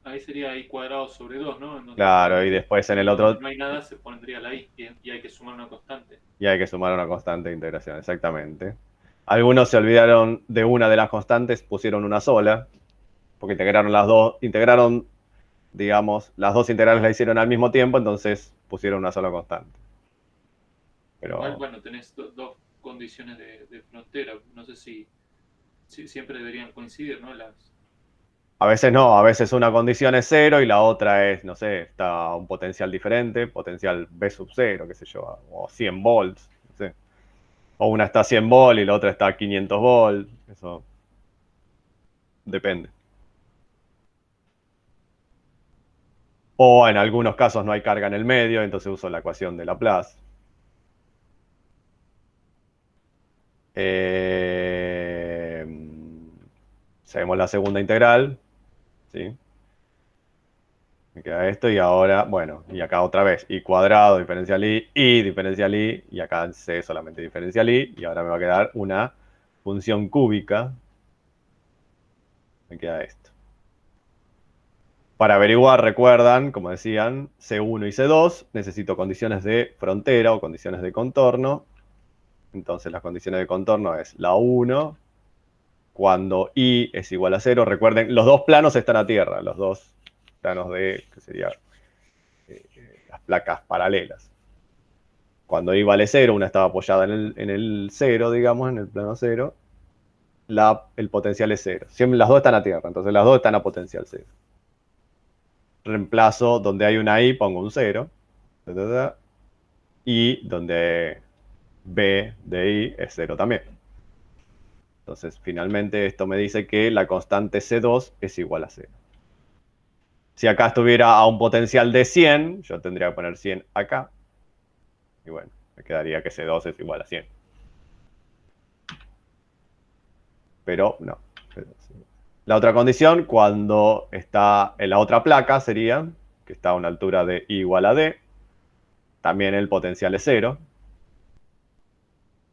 Ahí sería i cuadrado sobre 2, ¿no? Claro, y después en el Donde otro. no hay nada se pondría la i y hay que sumar una constante. Y hay que sumar una constante de integración, exactamente. Algunos se olvidaron de una de las constantes, pusieron una sola, porque integraron las dos, digamos, las dos integrales la hicieron al mismo tiempo, entonces pusieron una sola constante. Igual, Pero bueno, tenés dos condiciones de frontera. No sé si siempre deberían coincidir, ¿no? a veces no, a veces una condición es cero y la otra es, no sé, está a un potencial diferente, potencial B sub cero, qué sé yo, o 100 volts, no sé. O una está a 100 volts y la otra está a 500 volts, eso depende. O en algunos casos no hay carga en el medio, entonces uso la ecuación de Laplace. Sabemos la segunda integral, ¿sí? Me queda esto y ahora, bueno, y acá otra vez, y cuadrado, diferencial y diferencial y acá C solamente diferencial y ahora me va a quedar una función cúbica. Me queda esto. Para averiguar, recuerdan, como decían, C1 y C2, necesito condiciones de frontera o condiciones de contorno. Entonces las condiciones de contorno es la 1, cuando i es igual a 0. Recuerden, los dos planos están a tierra, los dos planos de, que sería las placas paralelas. Cuando i vale 0, una estaba apoyada en el 0, digamos, en el plano 0, el potencial es 0. Siempre las dos están a tierra, entonces las dos están a potencial 0. Reemplazo donde hay una i, pongo un 0. Y donde b de i es 0 también. Entonces, finalmente esto me dice que la constante C2 es igual a 0. Si acá estuviera a un potencial de 100, yo tendría que poner 100 acá. Y bueno, me quedaría que C2 es igual a 100. Pero no. La otra condición, cuando está en la otra placa, sería que está a una altura de I igual a D. También el potencial es 0.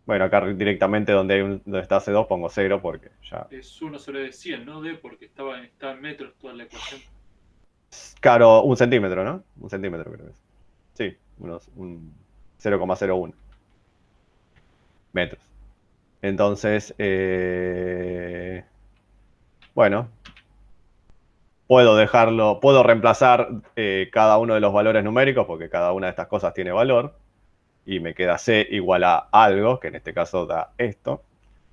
Bueno, acá directamente donde está C2 pongo 0 porque ya... Es 1 sobre 100, ¿no? D, porque está en metros toda la ecuación. Claro, un centímetro, ¿no? Un centímetro creo que es. Sí, un 0,01 metros. Entonces, bueno, puedo reemplazar cada uno de los valores numéricos porque cada una de estas cosas tiene valor y me queda C igual a algo, que en este caso da esto.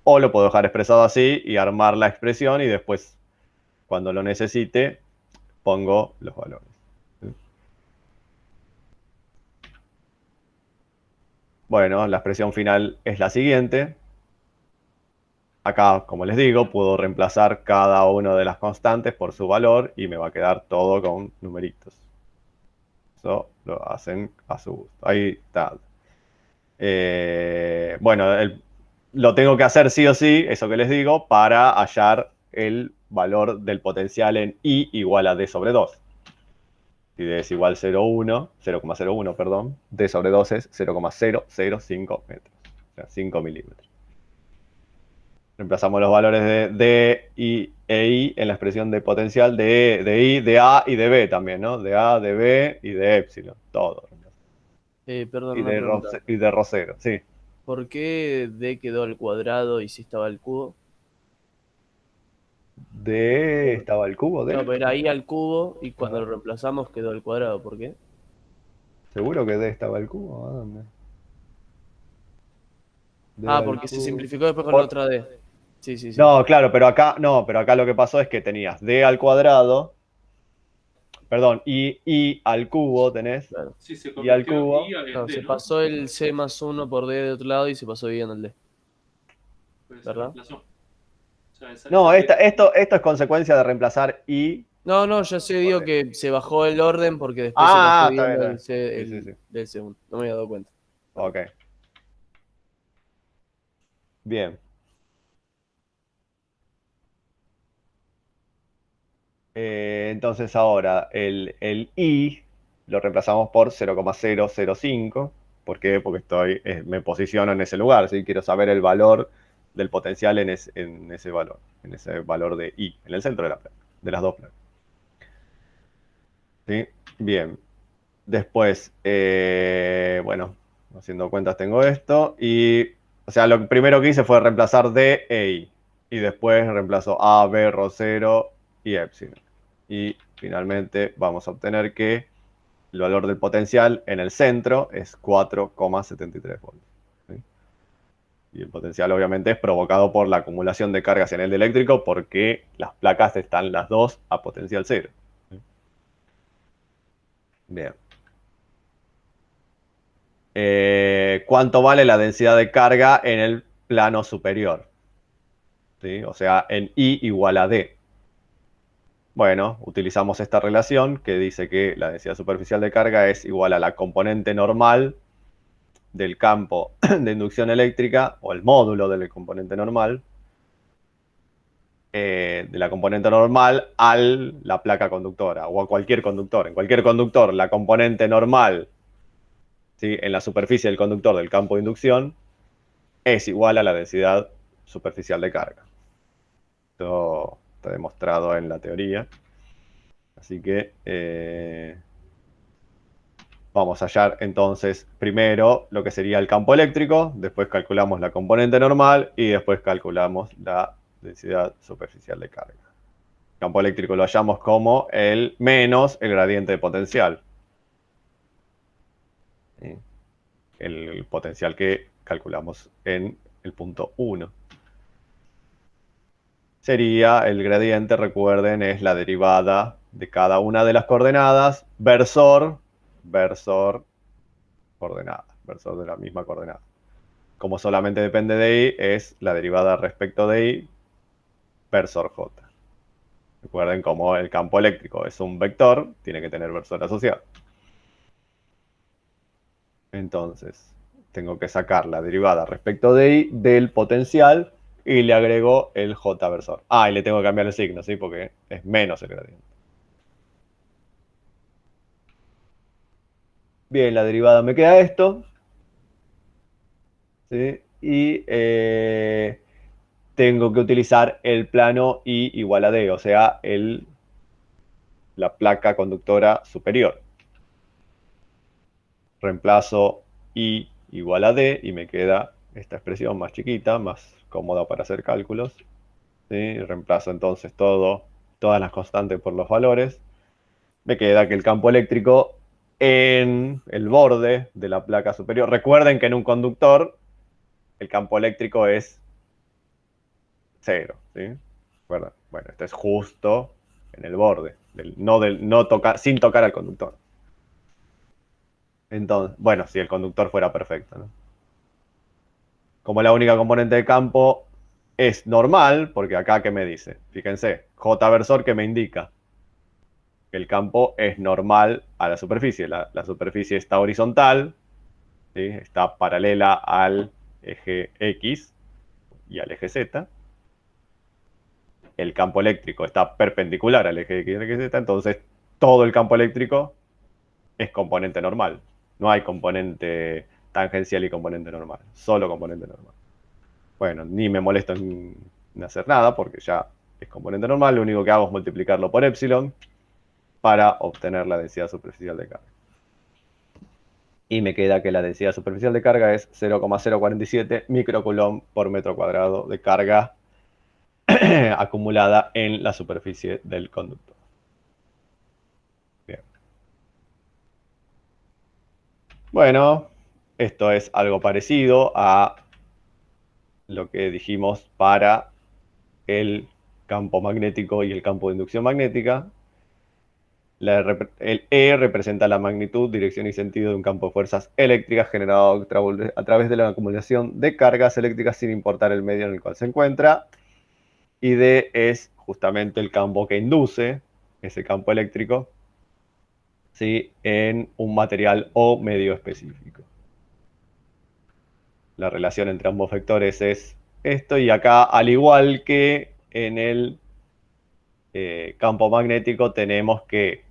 O lo puedo dejar expresado así y armar la expresión y después, cuando lo necesite, pongo los valores. Bueno, la expresión final es la siguiente. Acá, como les digo, puedo reemplazar cada una de las constantes por su valor y me va a quedar todo con numeritos. Eso lo hacen a su gusto. Ahí está. Bueno, lo tengo que hacer sí o sí, eso que les digo, para hallar el valor del potencial en I igual a D sobre 2. Si D es igual a 0,01, perdón, D sobre 2 es 0,005 metros, o sea, 5 milímetros. Reemplazamos los valores de D e I en la expresión de potencial de I, de A y de B también, ¿no? De A, de B y de épsilon, todo. Perdón, Y una pregunta. de Rho cero, sí. ¿Por qué D quedó al cuadrado y si estaba al cubo? D estaba el cubo, No, D. pero era I al cubo y cuando Ajá. lo reemplazamos quedó al cuadrado. ¿Por qué? ¿Seguro que D estaba el cubo? ¿A dónde? D Ah, al porque se cubo. simplificó después con la otra D. Sí, sí, sí. No, claro, pero acá no, pero acá lo que pasó es que tenías D al cuadrado perdón, I al cubo tenés, Claro. Sí, se y al convirtió cubo. I en Claro, D, se ¿no? pasó el C más 1 por D de otro lado y se pasó I en el D, Pues se ¿verdad? reemplazó. O sea, No, D. esto es consecuencia de reemplazar I No, no, ya sé, por digo D. que se bajó el orden porque después se pasó Ah, está viendo bien, el está bien. C Sí, sí, sí. del segundo. No me había dado cuenta. Perdón. Ok, bien. Entonces ahora el I lo reemplazamos por 0,005. ¿Por qué? Porque me posiciono en ese lugar, ¿sí? Quiero saber el valor del potencial en ese valor de I, en el centro de la placa, de las dos placas. ¿Sí? Bien. Después, bueno, haciendo cuentas tengo esto. Y, o sea, lo primero que hice fue reemplazar D e I. Y después reemplazo A, B, Rho 0 y Epsilon. Y finalmente vamos a obtener que el valor del potencial en el centro es 4,73 volts. ¿Sí? Y el potencial obviamente es provocado por la acumulación de cargas en el eléctrico porque las placas están las dos a potencial cero. ¿Sí? Bien. ¿Cuánto vale la densidad de carga en el plano superior? ¿Sí? O sea, en I igual a D. Bueno, utilizamos esta relación que dice que la densidad superficial de carga es igual a la componente normal del campo de inducción eléctrica, o el módulo del componente normal, de la componente normal a la placa conductora, o a cualquier conductor. En cualquier conductor, la componente normal, ¿sí?, en la superficie del conductor del campo de inducción es igual a la densidad superficial de carga. Esto está demostrado en la teoría. Así que vamos a hallar entonces primero lo que sería el campo eléctrico, después calculamos la componente normal y después calculamos la densidad superficial de carga. El campo eléctrico lo hallamos como el menos el gradiente de potencial. ¿Sí? El potencial que calculamos en el punto 1. Sería el gradiente, recuerden, es la derivada de cada una de las coordenadas, versor, coordenada, versor de la misma coordenada. Como solamente depende de I, es la derivada respecto de I, versor J. Recuerden, como el campo eléctrico es un vector, tiene que tener versor asociado. Entonces, tengo que sacar la derivada respecto de I del potencial y le agrego el J versor. Ah, y le tengo que cambiar el signo, ¿sí? Porque es menos el gradiente. Bien, la derivada me queda esto. ¿Sí? Y tengo que utilizar el plano I igual a D, o sea, la placa conductora superior. Reemplazo I igual a D y me queda esta expresión más chiquita, más cómoda para hacer cálculos. ¿Sí? Reemplazo entonces todas las constantes por los valores. Me queda que el campo eléctrico en el borde de la placa superior. Recuerden que en un conductor el campo eléctrico es cero, ¿sí? Bueno, este es justo en el borde, sin tocar al conductor. Entonces, bueno, si el conductor fuera perfecto, ¿no? Como la única componente de campo es normal, porque acá, ¿qué me dice? Fíjense, J versor que me indica que el campo es normal a la superficie. La superficie está horizontal, ¿sí? Está paralela al eje X y al eje Z. El campo eléctrico está perpendicular al eje X y al eje Z, entonces todo el campo eléctrico es componente normal. No hay componente tangencial y componente normal, solo componente normal. Bueno, ni me molesto en hacer nada porque ya es componente normal, lo único que hago es multiplicarlo por epsilon para obtener la densidad superficial de carga. Y me queda que la densidad superficial de carga es 0,047 microcoulomb por metro cuadrado de carga acumulada en la superficie del conductor. Bien. Bueno, esto es algo parecido a lo que dijimos para el campo magnético y el campo de inducción magnética. El E representa la magnitud, dirección y sentido de un campo de fuerzas eléctricas generado a través de la acumulación de cargas eléctricas sin importar el medio en el cual se encuentra. Y D es justamente el campo que induce ese campo eléctrico, ¿sí?, en un material o medio específico. La relación entre ambos vectores es esto, y acá, al igual que en el campo magnético, tenemos que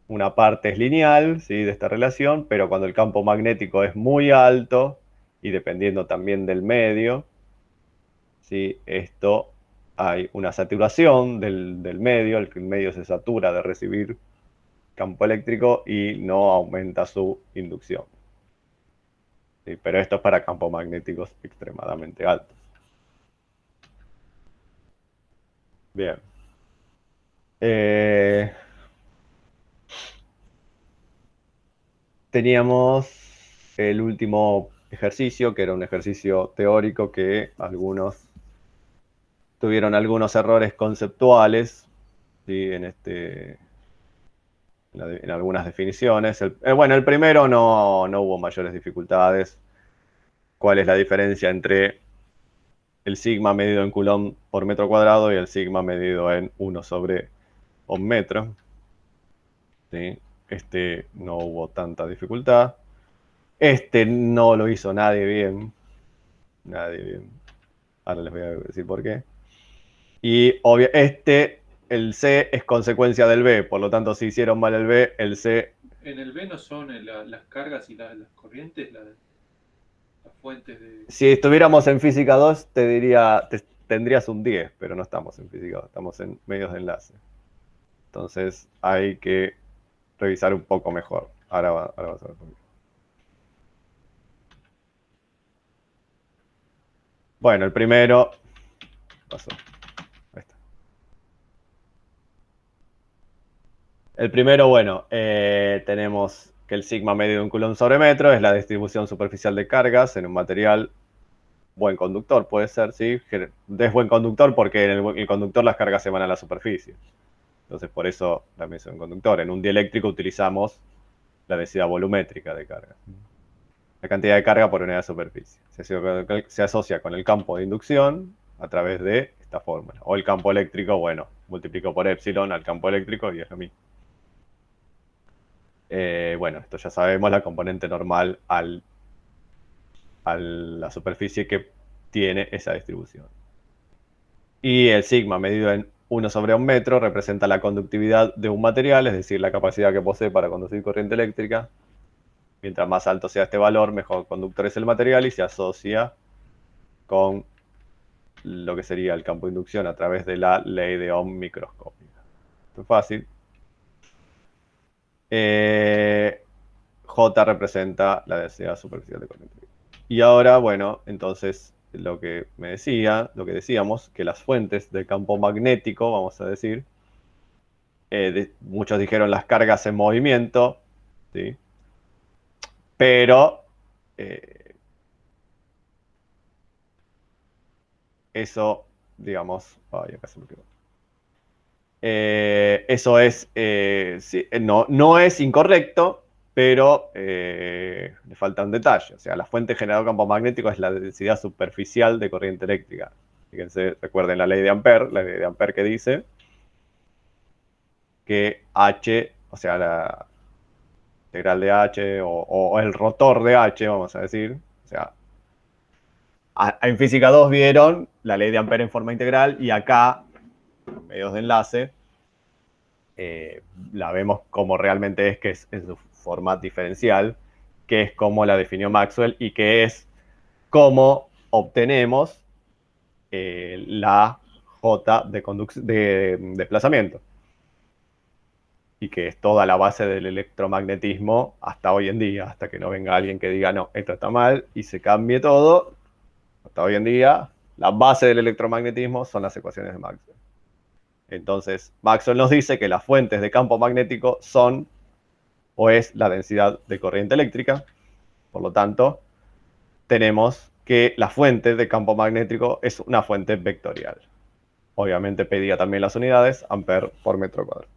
una parte es lineal, ¿sí?, de esta relación, pero cuando el campo magnético es muy alto, y dependiendo también del medio, ¿sí?, hay una saturación del medio, el medio se satura de recibir campo eléctrico y no aumenta su inducción. ¿Sí? Pero esto es para campos magnéticos extremadamente altos. Bien. Teníamos el último ejercicio, que era un ejercicio teórico que algunos tuvieron algunos errores conceptuales, ¿sí?, en algunas definiciones. Bueno, el primero no hubo mayores dificultades. ¿Cuál es la diferencia entre el sigma medido en Coulomb por metro cuadrado y el sigma medido en 1 sobre Ohm metro? ¿Sí? No hubo tanta dificultad. No lo hizo nadie bien. Nadie bien. Ahora les voy a decir por qué. Y el C es consecuencia del B. Por lo tanto, si hicieron mal el B, el C... En el B no son las cargas y las corrientes, las fuentes de... Si estuviéramos en física 2, tendrías un 10, pero no estamos en física 2, estamos en medios de enlace. Entonces hay que revisar un poco mejor. Ahora vas a ver por qué. Bueno, el primero... Pasó. Ahí está. El primero, bueno, tenemos que el sigma medido en Coulomb sobre metro es la distribución superficial de cargas en un material buen conductor, puede ser, ¿sí? Es buen conductor porque en el conductor las cargas se van a la superficie. Entonces, por eso la mención conductor. En un dieléctrico utilizamos la densidad volumétrica de carga. La cantidad de carga por unidad de superficie. Se asocia con el campo de inducción a través de esta fórmula. O el campo eléctrico, bueno, multiplico por epsilon al campo eléctrico y es lo mismo. Bueno, esto ya sabemos, la componente normal a la superficie que tiene esa distribución. Y el sigma medido en 1 sobre un metro representa la conductividad de un material, es decir, la capacidad que posee para conducir corriente eléctrica. Mientras más alto sea este valor, mejor conductor es el material y se asocia con lo que sería el campo de inducción a través de la ley de Ohm microscópica. Esto es fácil. J representa la densidad superficial de corriente. Y ahora, bueno, entonces lo que decíamos, que las fuentes del campo magnético, vamos a decir, muchos dijeron las cargas en movimiento, ¿sí? Pero eso, digamos, ay, acá se me quedó. Eso es, sí, no es incorrecto, pero le falta un detalle. O sea, la fuente generadora de campo magnético es la densidad superficial de corriente eléctrica. Fíjense, recuerden la ley de Ampère que dice que H, o sea, la integral de H o el rotor de H, vamos a decir, o sea, en física 2 vieron la ley de Ampère en forma integral y acá, medios de enlace, la vemos como realmente es, que es en su forma diferencial, que es como la definió Maxwell y que es como obtenemos la J de desplazamiento. Y que es toda la base del electromagnetismo hasta hoy en día, hasta que no venga alguien que diga, no, esto está mal y se cambie todo. Hasta hoy en día, la base del electromagnetismo son las ecuaciones de Maxwell. Entonces, Maxwell nos dice que las fuentes de campo magnético son o es la densidad de corriente eléctrica. Por lo tanto, tenemos que la fuente de campo magnético es una fuente vectorial. Obviamente pedía también las unidades, ampere por metro cuadrado.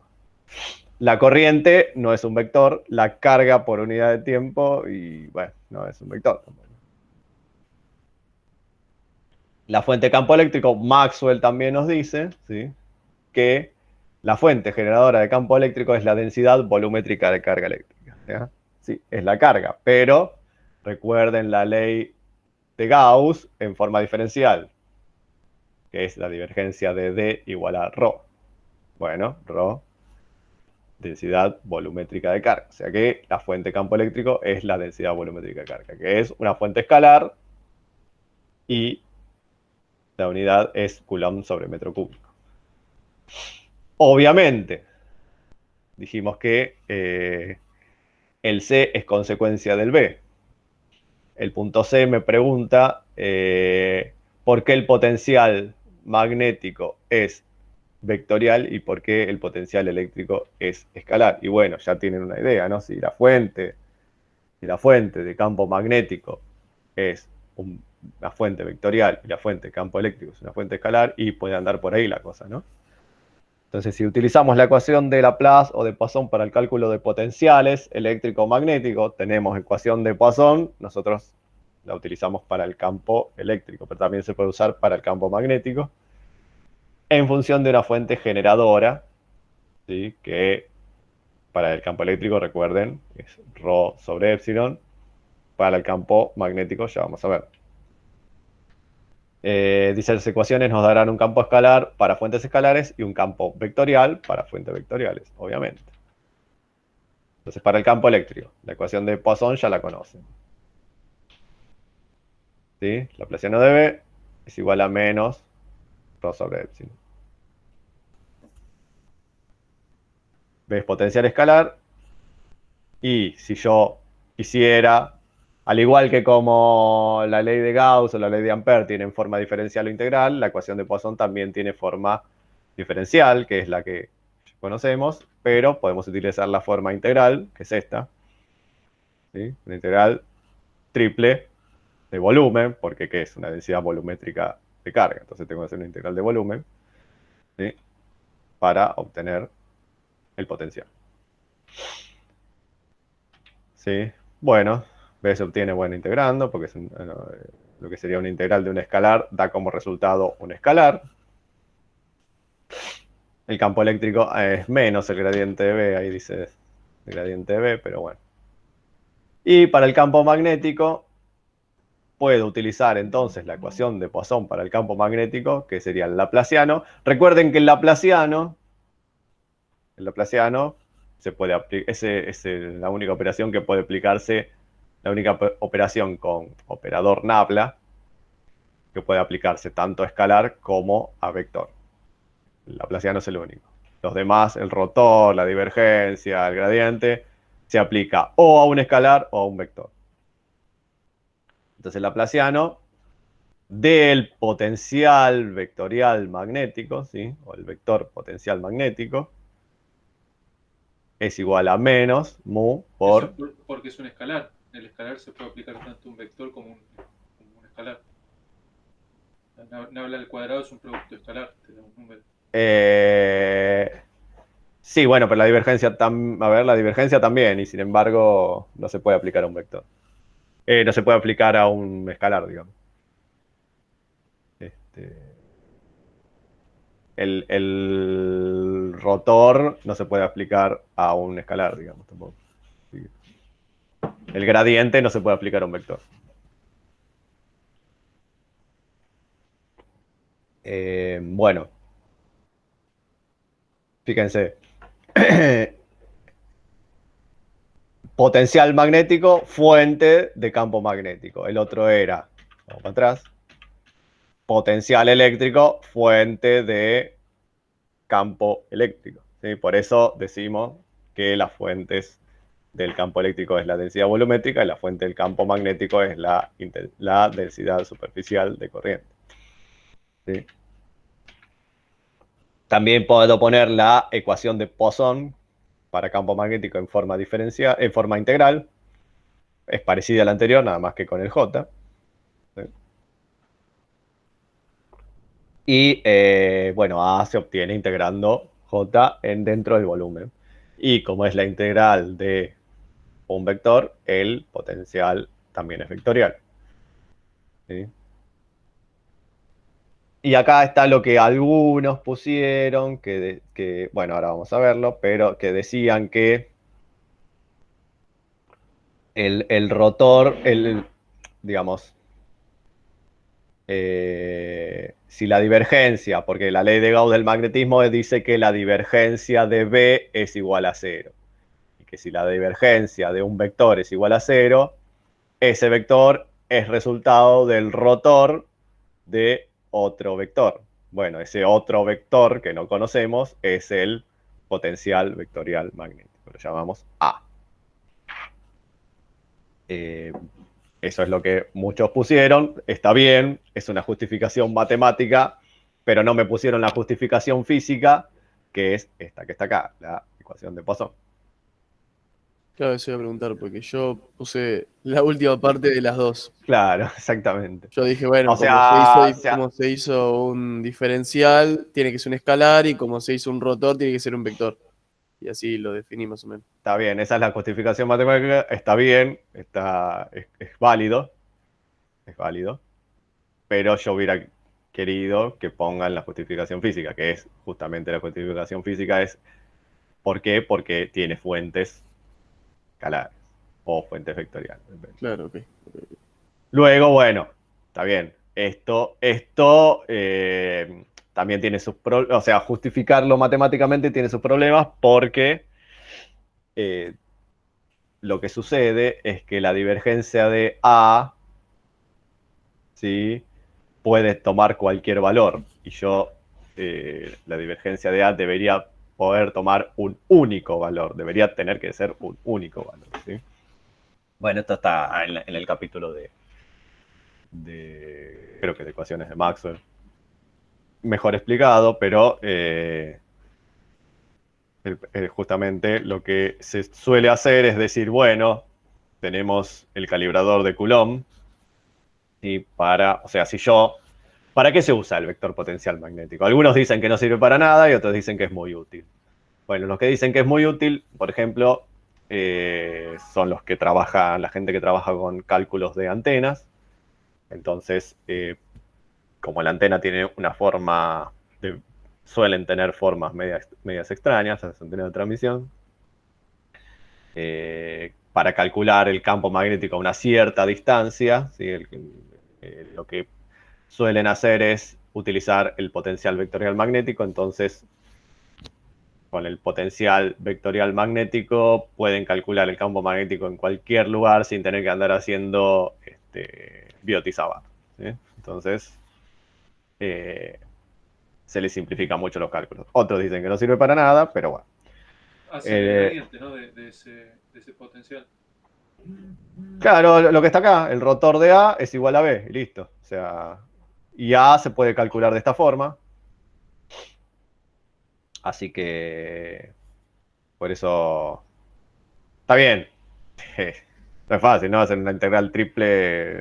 La corriente no es un vector, la carga por unidad de tiempo, y bueno, no es un vector. La fuente de campo eléctrico, Maxwell también nos dice, ¿sí?, que la fuente generadora de campo eléctrico es la densidad volumétrica de carga eléctrica. ¿Ya? Sí, es la carga, pero recuerden la ley de Gauss en forma diferencial, que es la divergencia de D igual a ρ. Bueno, ρ, densidad volumétrica de carga. O sea que la fuente de campo eléctrico es la densidad volumétrica de carga, que es una fuente escalar y la unidad es Coulomb sobre metro cúbico. Obviamente, dijimos que el C es consecuencia del B. El punto C me pregunta por qué el potencial magnético es vectorial y por qué el potencial eléctrico es escalar. Y bueno, ya tienen una idea, ¿no? Si la fuente de campo magnético es una fuente vectorial y la fuente de campo eléctrico es una fuente escalar, y puede andar por ahí la cosa, ¿no? Entonces, si utilizamos la ecuación de Laplace o de Poisson para el cálculo de potenciales eléctrico o magnético, tenemos ecuación de Poisson, nosotros la utilizamos para el campo eléctrico, pero también se puede usar para el campo magnético, en función de una fuente generadora, ¿sí?, que para el campo eléctrico, recuerden, es ρ sobre epsilon, para el campo magnético ya vamos a ver. Dice, las ecuaciones nos darán un campo escalar para fuentes escalares y un campo vectorial para fuentes vectoriales, obviamente. Entonces, para el campo eléctrico, la ecuación de Poisson ya la conocen. ¿Sí? Laplaciano de B es igual a menos ρ sobre epsilon. B es potencial escalar, y si yo quisiera, al igual que como la ley de Gauss o la ley de Ampère tienen forma diferencial o integral, la ecuación de Poisson también tiene forma diferencial, que es la que conocemos, pero podemos utilizar la forma integral, que es esta, ¿sí?, una integral triple de volumen, porque ¿qué es? Una densidad volumétrica de carga. Entonces tengo que hacer una integral de volumen, ¿sí?, para obtener el potencial. ¿Sí? Bueno, B se obtiene, bueno, integrando, porque es lo que sería una integral de un escalar, da como resultado un escalar. El campo eléctrico es menos el gradiente de B, ahí dice el gradiente de B, pero bueno. Y para el campo magnético, puedo utilizar entonces la ecuación de Poisson para el campo magnético, que sería el laplaciano. Recuerden que el laplaciano se puede aplicar, es la única operación que puede aplicarse, la única operación con operador nabla que puede aplicarse tanto a escalar como a vector. El laplaciano es el único. Los demás, el rotor, la divergencia, el gradiente, se aplica o a un escalar o a un vector. Entonces el laplaciano del potencial vectorial magnético, ¿sí?, o el vector potencial magnético, es igual a menos mu por... Eso porque es un escalar. El escalar se puede aplicar tanto un vector como un escalar. Nabla al cuadrado es un producto escalar, te da un número. Sí, bueno, pero la divergencia, la divergencia también, y sin embargo no se puede aplicar a un vector. No se puede aplicar a un escalar, digamos. El rotor no se puede aplicar a un escalar, digamos, tampoco. El gradiente no se puede aplicar a un vector. Bueno, fíjense. Potencial magnético, fuente de campo magnético. El otro era, vamos para atrás, potencial eléctrico, fuente de campo eléctrico. ¿Sí? Por eso decimos que las fuentes del campo eléctrico es la densidad volumétrica y la fuente del campo magnético es la densidad superficial de corriente. ¿Sí? También puedo poner la ecuación de Poisson para campo magnético en forma diferencial, en forma integral. Es parecida a la anterior, nada más que con el J. ¿Sí? Y bueno, A se obtiene integrando J dentro del volumen. Y como es la integral de un vector, el potencial también es vectorial. ¿Sí? Y acá está lo que algunos pusieron, bueno, ahora vamos a verlo, pero que decían que el rotor, digamos, si la divergencia, porque la ley de Gauss del magnetismo dice que la divergencia de B es igual a cero, y que si la divergencia de un vector es igual a cero, ese vector es resultado del rotor de otro vector. Bueno, ese otro vector que no conocemos es el potencial vectorial magnético, lo llamamos A. Eso es lo que muchos pusieron, está bien, es una justificación matemática, pero no me pusieron la justificación física, que es esta que está acá, la ecuación de Poisson. Claro, eso iba a preguntar, porque yo puse la última parte de las dos. Claro, exactamente. Yo dije, bueno, O sea, como se hizo un diferencial, tiene que ser un escalar, y como se hizo un rotor, tiene que ser un vector. Y así lo definí más o menos. está bien, esa es la justificación matemática, está bien, es válido, pero yo hubiera querido que pongan la justificación física, que es justamente la justificación física es ¿por qué? Porque tiene fuentes escalares o fuentes vectoriales. Claro, ok. Luego, bueno, está bien. Esto también tiene sus problemas, o sea, justificarlo matemáticamente tiene sus problemas porque eh, lo que sucede es que la divergencia de A, ¿sí? Puede tomar cualquier valor y la divergencia de A debería poder tomar un único valor, debería tener que ser un único valor, ¿sí? Bueno, esto está en el capítulo creo que de ecuaciones de Maxwell, mejor explicado, pero justamente lo que se suele hacer es decir, bueno, tenemos el calibrador de Coulomb, y o sea, ¿para qué se usa el vector potencial magnético? Algunos dicen que no sirve para nada y otros dicen que es muy útil. Bueno, los que dicen que es muy útil, por ejemplo, son la gente que trabaja con cálculos de antenas. Entonces, como la antena tiene una forma, suelen tener formas medias extrañas, las antenas de transmisión, para calcular el campo magnético a una cierta distancia, ¿sí? Lo que suelen hacer es utilizar el potencial vectorial magnético, entonces con el potencial vectorial magnético pueden calcular el campo magnético en cualquier lugar sin tener que andar haciendo Biot-Savart, ¿sí? Entonces se les simplifica mucho los cálculos. Otros dicen que no sirve para nada, pero bueno. Hacer el gradiente, ¿no? de ese potencial. Claro, lo que está acá, el rotor de A es igual a B, y listo. O sea, y A se puede calcular de esta forma. Así que por eso está bien. No es fácil, ¿no? Hacer una integral triple,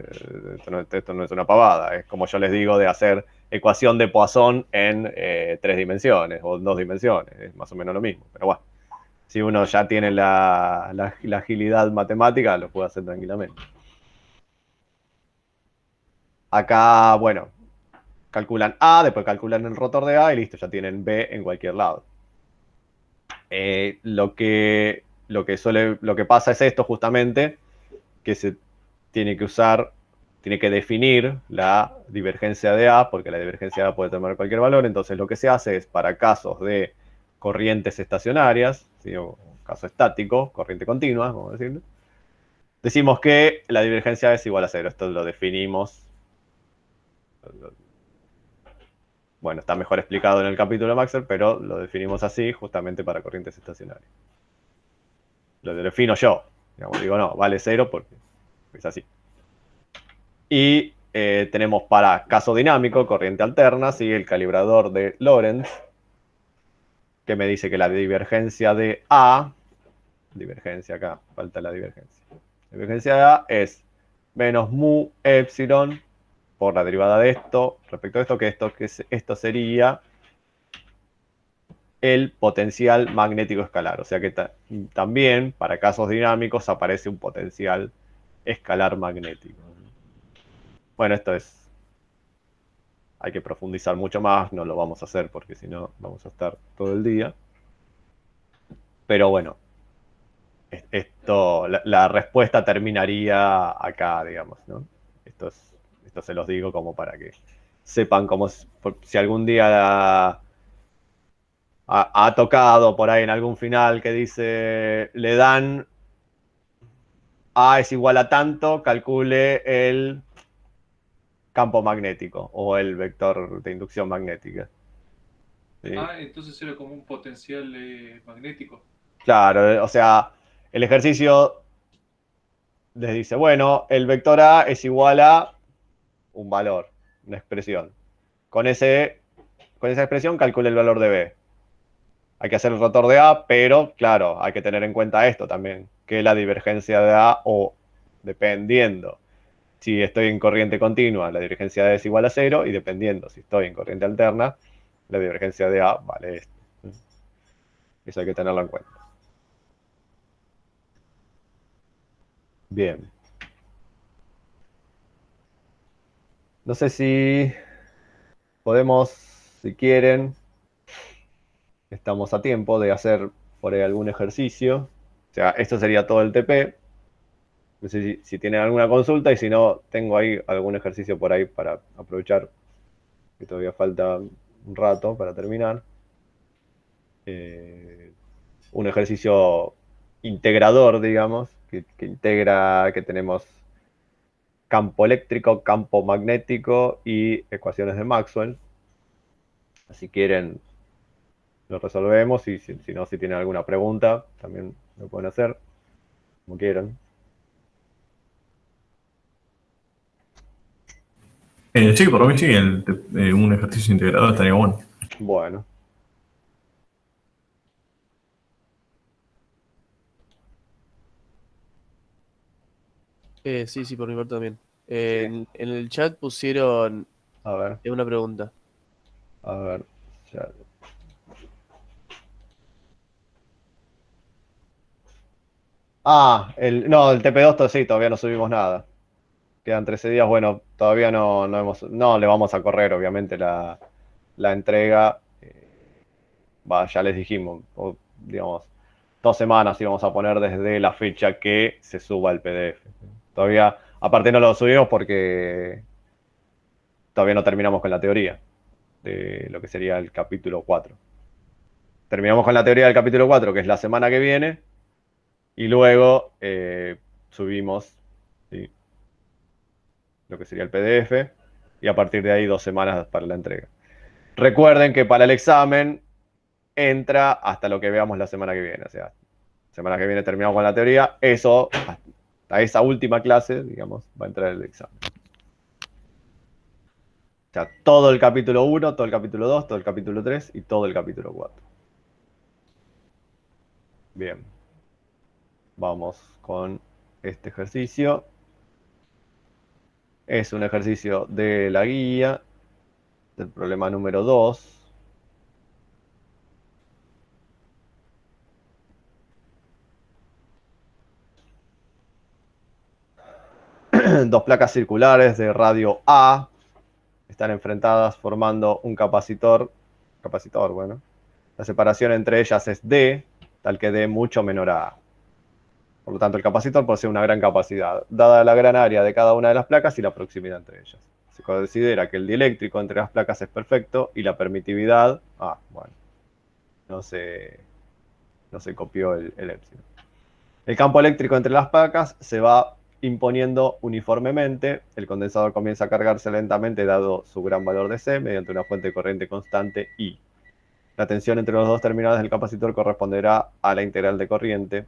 esto no es una pavada. Es como yo les digo de hacer ecuación de Poisson en 3 dimensiones o 2 dimensiones. Es más o menos lo mismo. Pero bueno, si uno ya tiene la agilidad matemática, lo puede hacer tranquilamente. Acá, bueno, calculan A, después calculan el rotor de A y listo, ya tienen B en cualquier lado. Lo que pasa es esto justamente, que se tiene que definir la divergencia de A, porque la divergencia de A puede tomar cualquier valor, entonces lo que se hace es para casos de corrientes estacionarias, ¿sí? O caso estático, corriente continua, vamos a decirlo, decimos que la divergencia es igual a cero, esto lo definimos. Bueno, está mejor explicado en el capítulo de Maxwell, pero lo definimos así justamente para corrientes estacionarias. Lo defino yo. Digamos, digo, no, vale cero porque es así. Y tenemos para caso dinámico, corriente alterna, ¿sí? El calibrador de Lorentz, que me dice que la divergencia de A, divergencia acá, falta la divergencia. La divergencia de A es menos mu epsilon por la derivada de esto, respecto a esto, que esto sería el potencial magnético escalar. O sea que también para casos dinámicos aparece un potencial escalar magnético. Bueno, esto es... Hay que profundizar mucho más, no lo vamos a hacer porque si no vamos a estar todo el día. Pero bueno, esto, la respuesta terminaría acá, digamos, ¿no? Esto se los digo como para que sepan cómo, si algún día ha tocado por ahí en algún final que dice, le dan A es igual a tanto, calcule el campo magnético o el vector de inducción magnética. ¿Sí? Entonces era como un potencial magnético. Claro, o sea, el ejercicio les dice, bueno, el vector A es igual a un valor, una expresión. Con esa expresión calcule el valor de B. Hay que hacer el rotor de A, pero claro, hay que tener en cuenta esto también, que la divergencia de A, o dependiendo si estoy en corriente continua, la divergencia de A es igual a 0, y dependiendo si estoy en corriente alterna, la divergencia de A vale esto. Eso hay que tenerlo en cuenta. Bien. No sé si podemos, si quieren, estamos a tiempo de hacer por ahí algún ejercicio. O sea, esto sería todo el TP. No sé si tienen alguna consulta, y si no, tengo ahí algún ejercicio por ahí para aprovechar que todavía falta un rato para terminar. Un ejercicio integrador, digamos, que integra, que tenemos campo eléctrico, campo magnético y ecuaciones de Maxwell. Si quieren, lo resolvemos, y si no, si tienen alguna pregunta, también lo pueden hacer, como quieran. Sí, por mí sí, un ejercicio integrado estaría bueno. Bueno. Sí, por mi parte también. En el chat pusieron A ver, una pregunta. a ver. Ya. No, el TP2 sí, todavía no subimos nada. Quedan 13 días, bueno, todavía no le vamos a correr, obviamente, la entrega. Ya les dijimos, digamos, 2 semanas íbamos a poner desde la fecha que se suba el PDF. Todavía, aparte no lo subimos porque todavía no terminamos con la teoría de lo que sería el capítulo 4. Terminamos con la teoría del capítulo 4, que es la semana que viene, y luego subimos, ¿sí?, lo que sería el PDF, y a partir de ahí 2 semanas para la entrega. Recuerden que para el examen entra hasta lo que veamos la semana que viene. O sea, semana que viene terminamos con la teoría. Eso, hasta esa última clase, digamos, va a entrar el examen. O sea, todo el capítulo 1, todo el capítulo 2, todo el capítulo 3 y todo el capítulo 4. Bien. Vamos con este ejercicio. Es un ejercicio de la guía, del problema número 2. Dos placas circulares de radio A están enfrentadas formando un capacitor, bueno. La separación entre ellas es D, tal que D mucho menor a A. Por lo tanto, el capacitor posee una gran capacidad, dada la gran área de cada una de las placas y la proximidad entre ellas. Se considera que el dieléctrico entre las placas es perfecto y la permitividad, bueno, no se copió el épsilon. El campo eléctrico entre las placas se va imponiendo uniformemente. El condensador comienza a cargarse lentamente dado su gran valor de C mediante una fuente de corriente constante I. La tensión entre los dos terminales del capacitor corresponderá a la integral de corriente,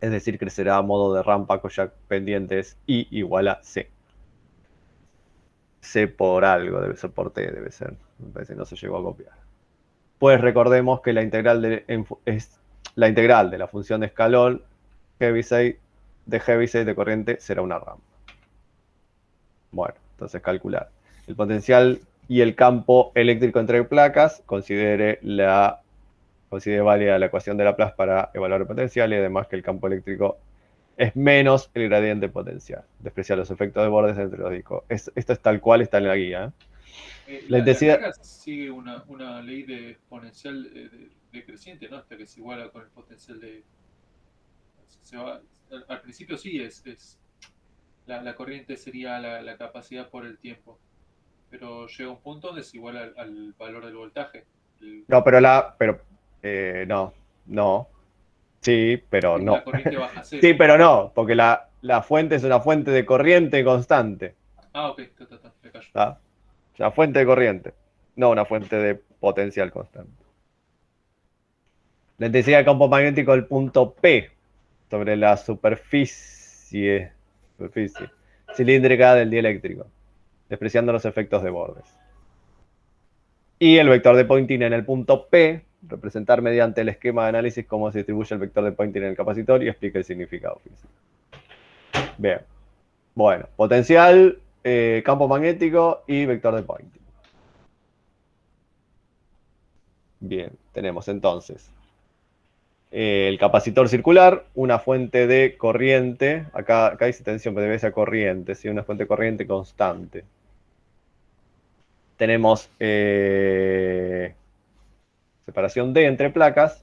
es decir, crecerá a modo de rampa cuya pendiente es I igual a C. C por algo, debe ser por T, debe ser. Me parece que no se llegó a copiar. Pues recordemos que la integral es la integral de la función de escalón Heaviside de corriente será una rampa. Bueno, entonces calcular el potencial y el campo eléctrico entre placas. Considere la considere válida la ecuación de Laplace para evaluar el potencial y además que el campo eléctrico es menos el gradiente potencial. Despreciar los efectos de bordes entre los discos. Esto es tal cual está en la guía. La La intensidad... carga sigue una ley de exponencial decreciente, ¿no? Hasta que se iguala con el potencial de... al principio sí la corriente sería la capacidad por el tiempo, pero llega un punto donde se iguala al valor del voltaje. No, no. Sí, pero no. La corriente baja a cero. Sí, pero no, porque la fuente es una fuente de corriente constante. Ah, ok, me callo. ¿Está? Una fuente de corriente, no una fuente de potencial constante. La intensidad del campo magnético del punto P sobre la superficie cilíndrica del dieléctrico, despreciando los efectos de bordes. Y el vector de Poynting en el punto P, representar mediante el esquema de análisis cómo se distribuye el vector de Poynting en el capacitor y explica el significado físico. Bien. Bueno, potencial, campo magnético y vector de Poynting. Bien, tenemos entonces el capacitor circular, una fuente de corriente, acá dice tensión, pero debe ser corriente, ¿sí? Una fuente de corriente constante. Tenemos separación D entre placas,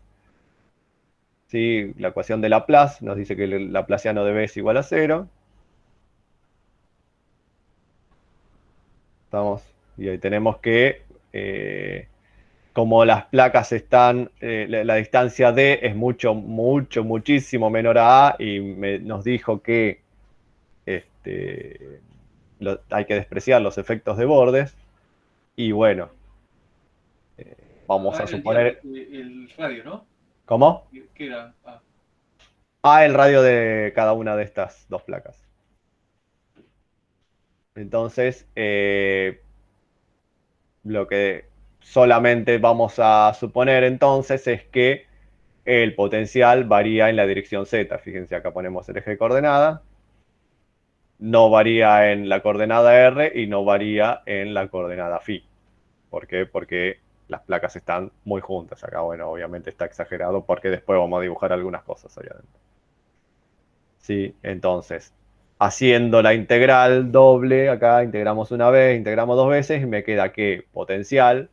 ¿sí? La ecuación de Laplace nos dice que el laplaciano de B es igual a 0. ¿Estamos? Y ahí tenemos que... como las placas están, la distancia D es muchísimo menor a A y nos dijo que hay que despreciar los efectos de bordes. Y bueno, vamos a suponer... El radio, ¿no? ¿Cómo? ¿Qué era? El radio de cada una de estas dos placas. Entonces, lo que solamente vamos a suponer entonces es que el potencial varía en la dirección Z. Fíjense, acá ponemos el eje de coordenada. No varía en la coordenada R y no varía en la coordenada phi. ¿Por qué? Porque las placas están muy juntas. Acá, bueno, obviamente está exagerado porque después vamos a dibujar algunas cosas allá adentro. Sí, entonces, haciendo la integral doble, acá integramos una vez, integramos dos veces y me queda que potencial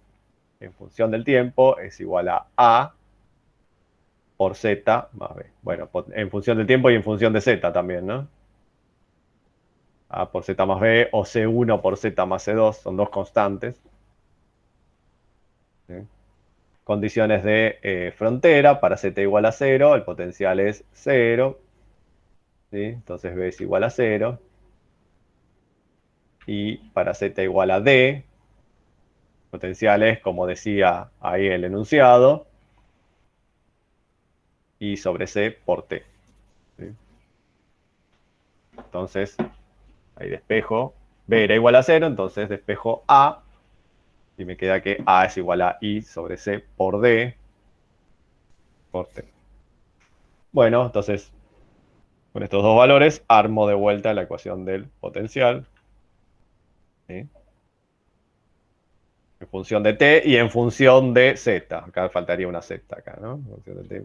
en función del tiempo es igual a A por Z más B. Bueno, en función del tiempo y en función de Z también, ¿no? A por Z más B o C1 por Z más C2, son dos constantes. ¿Sí? Condiciones de frontera, para Z igual a 0, el potencial es 0. ¿Sí? Entonces B es igual a 0. Y para Z igual a D, potencial es, como decía ahí el enunciado, I sobre C por T. ¿Sí? Entonces, ahí despejo, B era igual a 0, entonces despejo A, y me queda que A es igual a I sobre C por D por T. Bueno, entonces, con estos dos valores, armo de vuelta la ecuación del potencial. ¿Sí? En función de T y en función de Z. Acá faltaría una Z acá, ¿no? En función de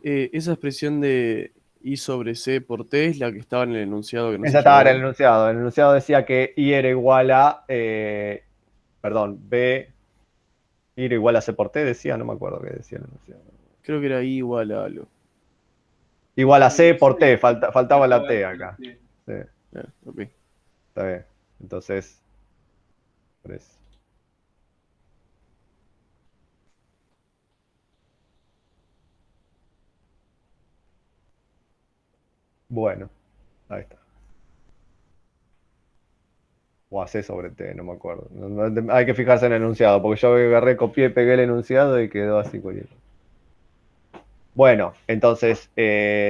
T. Esa expresión de I sobre C por T es la que estaba en el enunciado que no se Esa estaba en llevó. el enunciado. El enunciado decía que I era igual a... B... I era igual a C por T, decía, no me acuerdo qué decía el enunciado. Creo que era I igual a algo. Igual a C por Sí, T, faltaba la T acá. Sí. Sí, Ok. está bien. Entonces, por eso. Bueno, ahí está. O a C sobre T, no me acuerdo. Hay que fijarse en el enunciado, porque yo agarré, copié, pegué el enunciado y quedó así curioso. Bueno, entonces,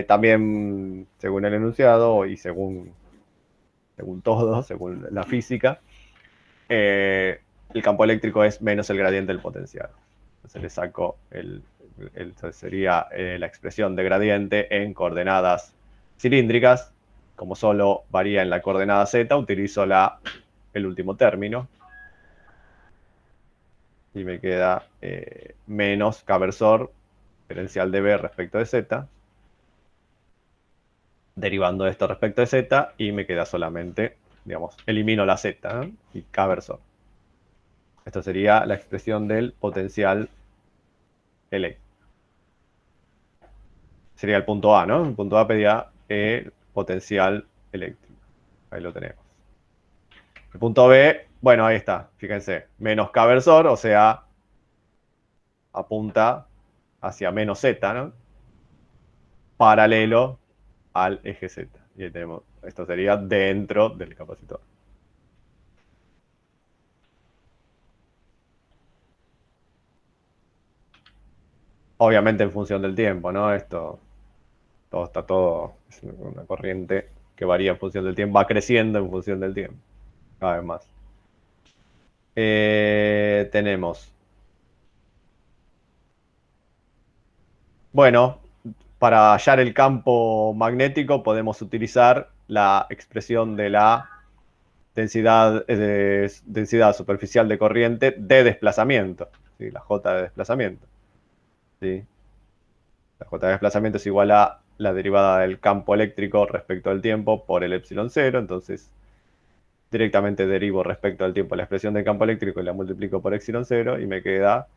también según el enunciado y según todo, según la física, el campo eléctrico es menos el gradiente del potencial. Entonces le saco sería la expresión de gradiente en coordenadas cilíndricas. Como solo varía en la coordenada Z, utilizo el último término. Y me queda menos K versor, diferencial de B respecto de Z. Derivando esto respecto de Z y me queda solamente, digamos, elimino la Z, ¿no? Y K versor. Esto sería la expresión del potencial eléctrico. Sería el punto A, ¿no? El punto A pedía el potencial eléctrico. Ahí lo tenemos. El punto B, bueno, ahí está, fíjense, menos K versor, o sea, apunta hacia menos Z, ¿no? Paralelo al eje Z. Y ahí tenemos, esto sería dentro del capacitor. Obviamente en función del tiempo, ¿no? Esto está todo, es una corriente que varía en función del tiempo, va creciendo en función del tiempo, cada vez más. Tenemos, bueno, para hallar el campo magnético podemos utilizar la expresión de la densidad superficial de corriente de desplazamiento, ¿sí? La J de desplazamiento, ¿sí? La J de desplazamiento es igual a la derivada del campo eléctrico respecto al tiempo por el epsilon cero, entonces directamente derivo respecto al tiempo la expresión del campo eléctrico y la multiplico por epsilon cero y me queda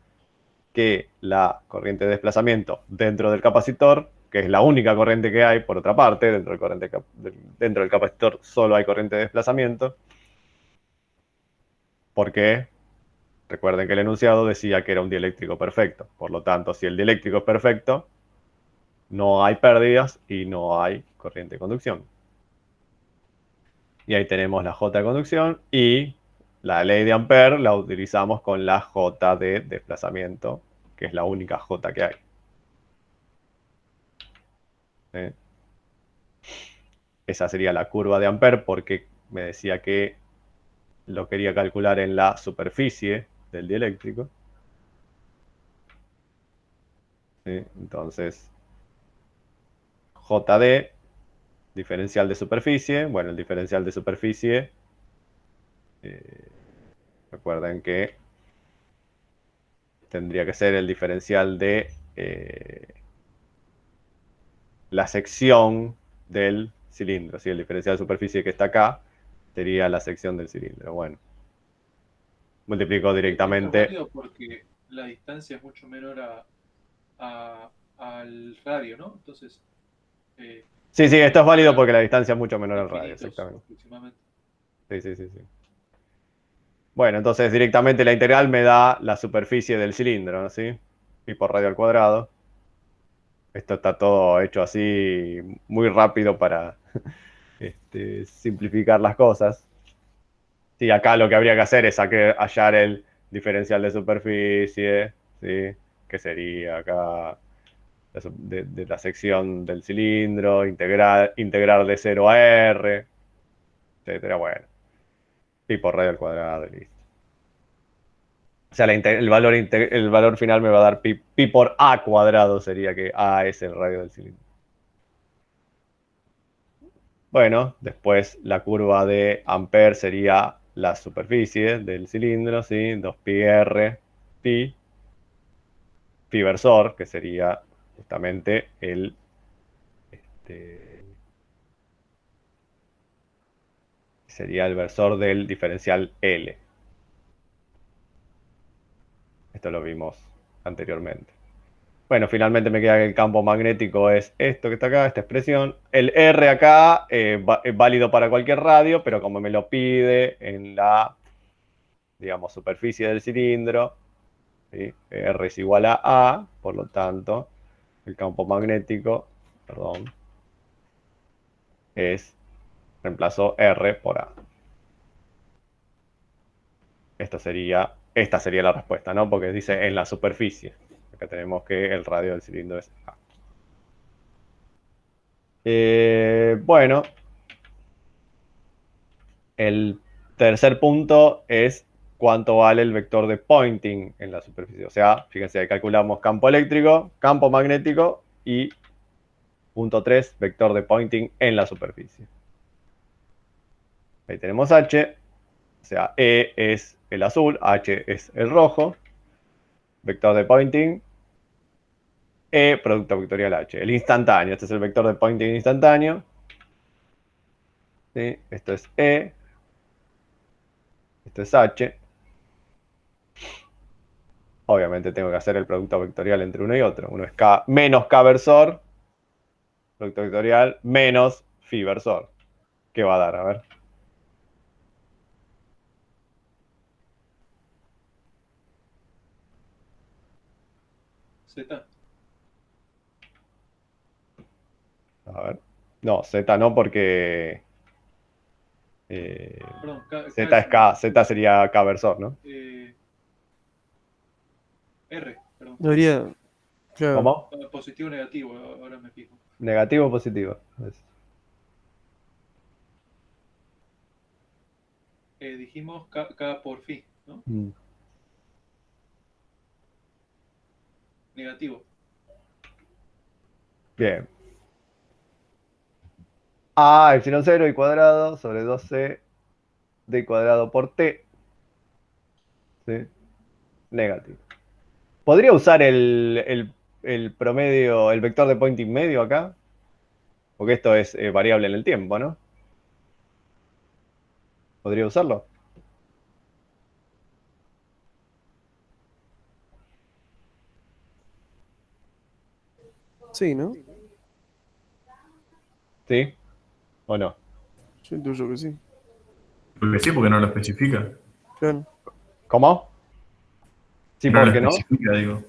que la corriente de desplazamiento dentro del capacitor, que es la única corriente que hay, por otra parte, dentro del capacitor solo hay corriente de desplazamiento, porque recuerden que el enunciado decía que era un dieléctrico perfecto. Por lo tanto, si el dieléctrico es perfecto, no hay pérdidas y no hay corriente de conducción. Y ahí tenemos la J de conducción y la ley de Ampère la utilizamos con la J de desplazamiento, que es la única J que hay. ¿Sí? Esa sería la curva de Ampère porque me decía que lo quería calcular en la superficie del dieléctrico. ¿Sí? Entonces, JD, diferencial de superficie. Bueno, el diferencial de superficie, recuerden que tendría que ser el diferencial de la sección del cilindro. ¿Sí? El diferencial de superficie que está acá sería la sección del cilindro. Bueno, multiplico Esto es directamente. válido porque la distancia es mucho menor al radio, ¿no? Entonces. Sí, esto es válido porque la distancia es mucho menor al radio, infinitos exactamente. aproximadamente. Sí. Bueno, entonces directamente la integral me da la superficie del cilindro, ¿no? ¿Sí? Pi por radio al cuadrado. Esto está todo hecho así muy rápido para simplificar las cosas. Sí, acá lo que habría que hacer es hallar el diferencial de superficie, ¿sí? Que sería acá de la sección del cilindro, integrar de 0 a R, etcétera. Bueno, pi por radio al cuadrado, listo. O sea, el valor final me va a dar pi por A cuadrado, sería que A es el radio del cilindro. Bueno, después la curva de Ampère sería la superficie del cilindro, ¿sí? 2πr pi versor, que sería justamente sería el versor del diferencial L. Esto lo vimos anteriormente. Bueno, finalmente me queda que el campo magnético es esto que está acá, esta expresión. El R acá es válido para cualquier radio, pero como me lo pide en la, digamos, superficie del cilindro, ¿sí? R es igual a A, por lo tanto, el campo magnético, perdón, reemplazo R por A. Esta sería la respuesta, ¿no? Porque dice en la superficie. Acá tenemos que el radio del cilindro es A. Bueno, el tercer punto es cuánto vale el vector de Poynting en la superficie. O sea, fíjense, ahí calculamos campo eléctrico, campo magnético y punto 3, vector de Poynting en la superficie. Ahí tenemos H, o sea, E es el azul, H es el rojo. vector de Poynting, E, producto vectorial H. El instantáneo, este es el vector de Poynting instantáneo. ¿Sí? Esto es E. Esto es H. Obviamente tengo que hacer el producto vectorial entre uno y otro. Uno es K menos K versor, producto vectorial, menos phi versor. ¿Qué va a dar? A ver. Z. A ver. No, Z no porque Perdón, Z es K, Z sería K versor, ¿no? R, perdón. Debería. Claro. ¿Cómo? Positivo o negativo, ahora me fijo. Negativo o positivo. Dijimos K por phi, ¿no? Negativo. Bien. A epsilon 0 y cuadrado sobre 2C d cuadrado por T. ¿Sí? Negativo. ¿Podría usar el promedio, el vector de Poynting medio acá? Porque esto es variable en el tiempo, ¿no? ¿Podría usarlo? Sí, ¿no? ¿Sí? ¿O no? Yo intuyo que sí. Porque sí, porque no lo especifica. Claro. ¿Cómo? Sí, No lo ¿por qué no? especifica, digo.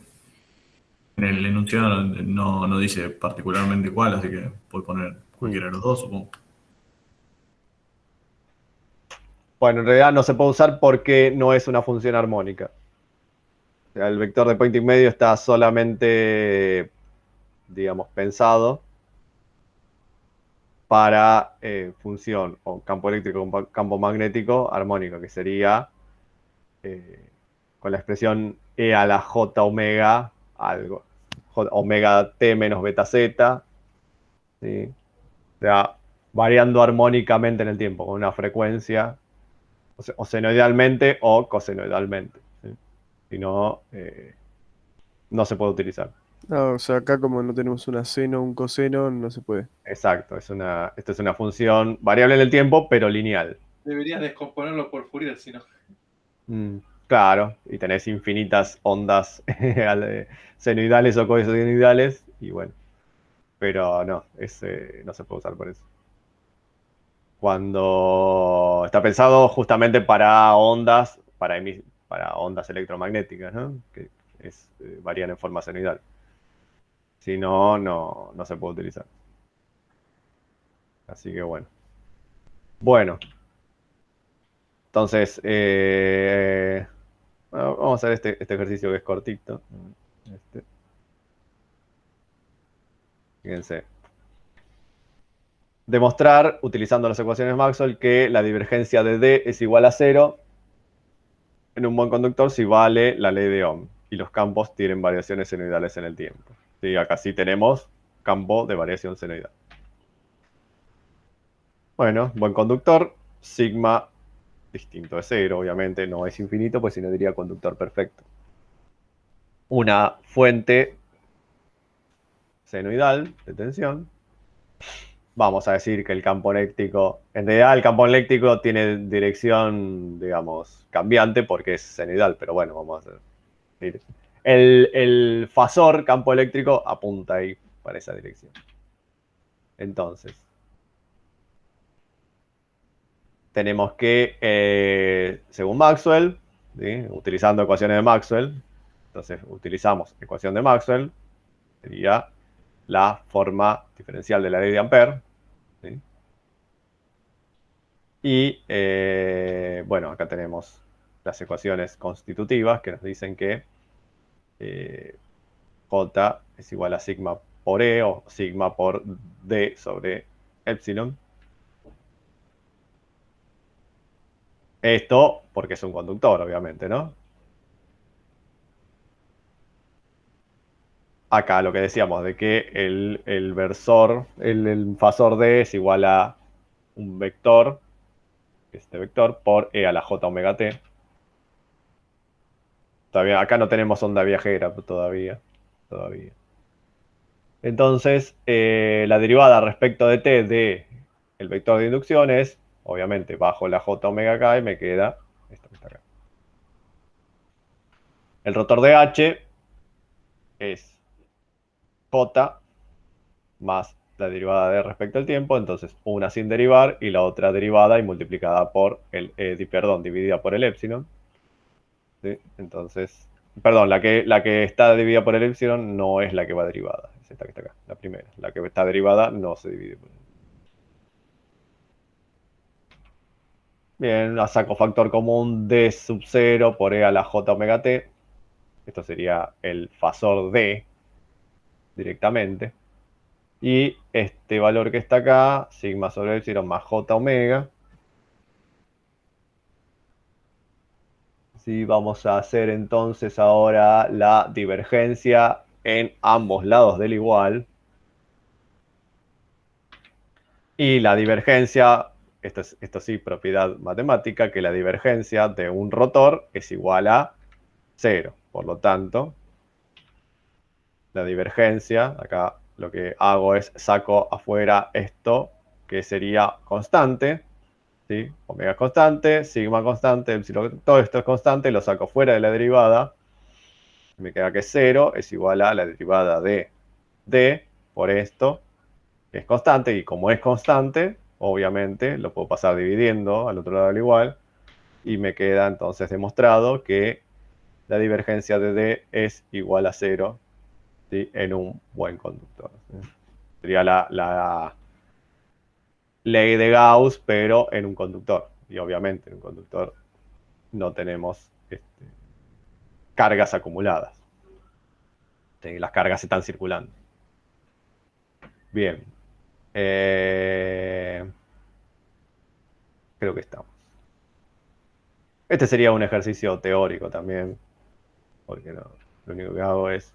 En el enunciado no dice particularmente cuál, así que puede poner cualquiera de los dos, supongo. Bueno, en realidad no se puede usar porque no es una función armónica. O sea, el vector de Poynting medio está solamente, digamos, pensado para función o campo eléctrico o campo magnético armónico, que sería con la expresión E a la J omega algo. Omega T menos beta Z. ¿Sí? O sea, variando armónicamente en el tiempo, con una frecuencia, o senoidalmente o cosenoidalmente. ¿Sí? Si no, no se puede utilizar. Ah, o sea, acá como no tenemos una seno o un coseno, no se puede. Exacto, esta es una función variable en el tiempo, pero lineal. Deberías descomponerlo por Fourier, si no. Claro, y tenés infinitas ondas senoidales o cosenoidales, y bueno, pero no, no se puede usar por eso. Cuando está pensado justamente para ondas, para ondas electromagnéticas, ¿no? Que varían en forma senoidal. Si no, no se puede utilizar. Así que bueno. Bueno, entonces, vamos a hacer este ejercicio que es cortito. Fíjense. Demostrar, utilizando las ecuaciones Maxwell, que la divergencia de D es igual a 0 en un buen conductor si vale la ley de Ohm y los campos tienen variaciones senoidales en el tiempo. ¿Sí? Acá sí tenemos campo de variación senoidal. Bueno, buen conductor, sigma distinto de 0, obviamente no es infinito, pues si no diría conductor perfecto. Una fuente senoidal de tensión. Vamos a decir que el campo eléctrico, en realidad el campo eléctrico tiene dirección, digamos, cambiante porque es senoidal, pero bueno, vamos a decir. El fasor campo eléctrico apunta ahí para esa dirección. Entonces, tenemos que, según Maxwell, ¿sí? Utilizando ecuaciones de Maxwell, entonces utilizamos ecuación de Maxwell, sería la forma diferencial de la ley de Ampère, ¿sí? Y bueno, acá tenemos las ecuaciones constitutivas que nos dicen que J es igual a sigma por E o sigma por D sobre epsilon. Esto porque es un conductor, obviamente, ¿no? Acá lo que decíamos de que el versor, el fasor D es igual a un vector, este vector, por E a la J omega T. Todavía, acá no tenemos onda viajera todavía. Entonces, la derivada respecto de t de el vector de inducción es, obviamente, bajo la j omega k y me queda esto que está acá. El rotor de h es j más la derivada de respecto al tiempo, entonces una sin derivar y la otra derivada y multiplicada por el, dividida por el epsilon. ¿Sí? Entonces, perdón, la que está dividida por el epsilon no es la que va derivada, es esta que está acá, la primera. La que está derivada no se divide por el. Bien, la saco factor común d sub 0 por e a la j omega t. Esto sería el fasor d directamente. Y este valor que está acá, sigma sobre epsilon más j omega. Sí, vamos a hacer entonces ahora la divergencia en ambos lados del igual. Y la divergencia, esto sí, propiedad matemática, que la divergencia de un rotor es igual a 0. Por lo tanto, la divergencia, acá lo que hago es saco afuera esto, que sería constante, ¿sí? Omega es constante, sigma constante, epsilon, todo esto es constante, lo saco fuera de la derivada, me queda que 0 es igual a la derivada de d por esto, que es constante, y como es constante, obviamente lo puedo pasar dividiendo al otro lado del igual, y me queda entonces demostrado que la divergencia de d es igual a 0, ¿sí? En un buen conductor. ¿Sí? Sería la ley de Gauss, pero en un conductor. Y obviamente en un conductor no tenemos cargas acumuladas. ¿Sí? Las cargas están circulando. Bien. Creo que estamos. Este sería un ejercicio teórico también, porque no, lo único que hago es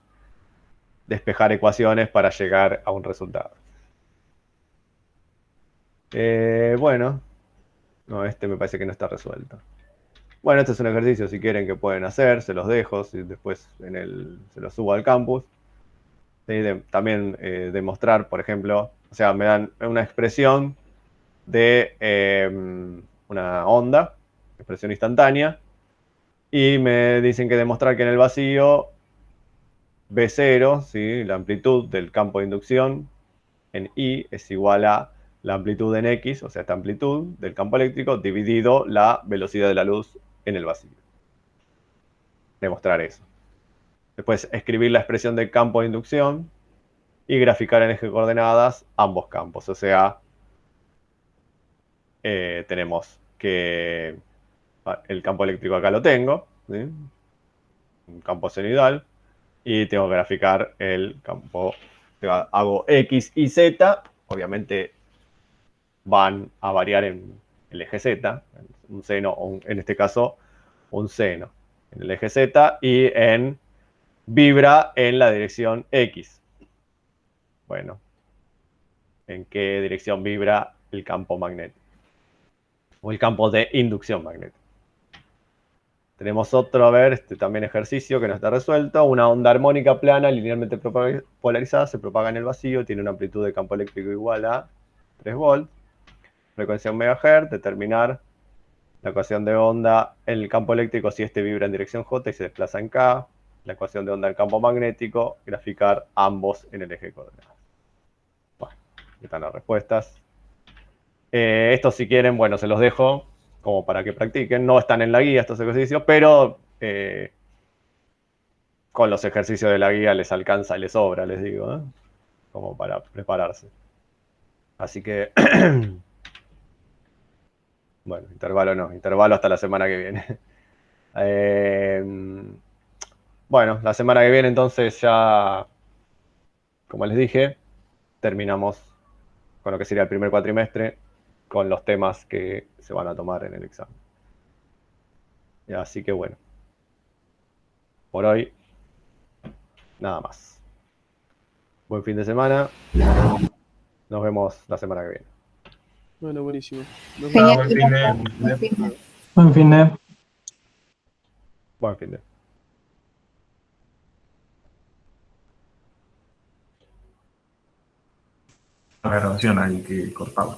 despejar ecuaciones para llegar a un resultado. Bueno, no, este me parece que no está resuelto. Bueno, este es un ejercicio, si quieren, que pueden hacer, se los dejo, si después se los subo al campus. ¿Sí? También demostrar, por ejemplo, o sea, me dan una expresión de una onda, expresión instantánea, y me dicen que demostrar que en el vacío B0, ¿sí? La amplitud del campo de inducción en I es igual a la amplitud en X, o sea, esta amplitud del campo eléctrico, dividido la velocidad de la luz en el vacío. Demostrar eso. Después, escribir la expresión del campo de inducción y graficar en eje de coordenadas ambos campos. O sea, tenemos que el campo eléctrico acá lo tengo, ¿sí? Un campo senoidal, y tengo que graficar el campo. Hago X y Z, obviamente van a variar en el eje Z, un seno, o en este caso, un seno en el eje Z, y vibra en la dirección X. Bueno, ¿en qué dirección vibra el campo magnético? O el campo de inducción magnética. Tenemos otro, a ver, también ejercicio que no está resuelto. Una onda armónica plana, linealmente polarizada, se propaga en el vacío, tiene una amplitud de campo eléctrico igual a 3 volts. Frecuencia 1 MHz, determinar la ecuación de onda en el campo eléctrico si este vibra en dirección J y se desplaza en K. La ecuación de onda del campo magnético, graficar ambos en el eje de coordenadas. Bueno, aquí están las respuestas. Estos, si quieren, bueno, se los dejo como para que practiquen. No están en la guía estos ejercicios, pero con los ejercicios de la guía les alcanza y les sobra, les digo, ¿eh? Como para prepararse. Así que, bueno, intervalo no, intervalo hasta la semana que viene. Bueno, la semana que viene entonces ya, como les dije, terminamos con lo que sería el primer cuatrimestre, con los temas que se van a tomar en el examen. Así que bueno, por hoy, nada más. Buen fin de semana. Nos vemos la semana que viene. Bueno, buenísimo. Nos Genial. vemos. Buen fin de- Buen fin de- Buen fin de. Buen fin de. la grabación hay que cortarla.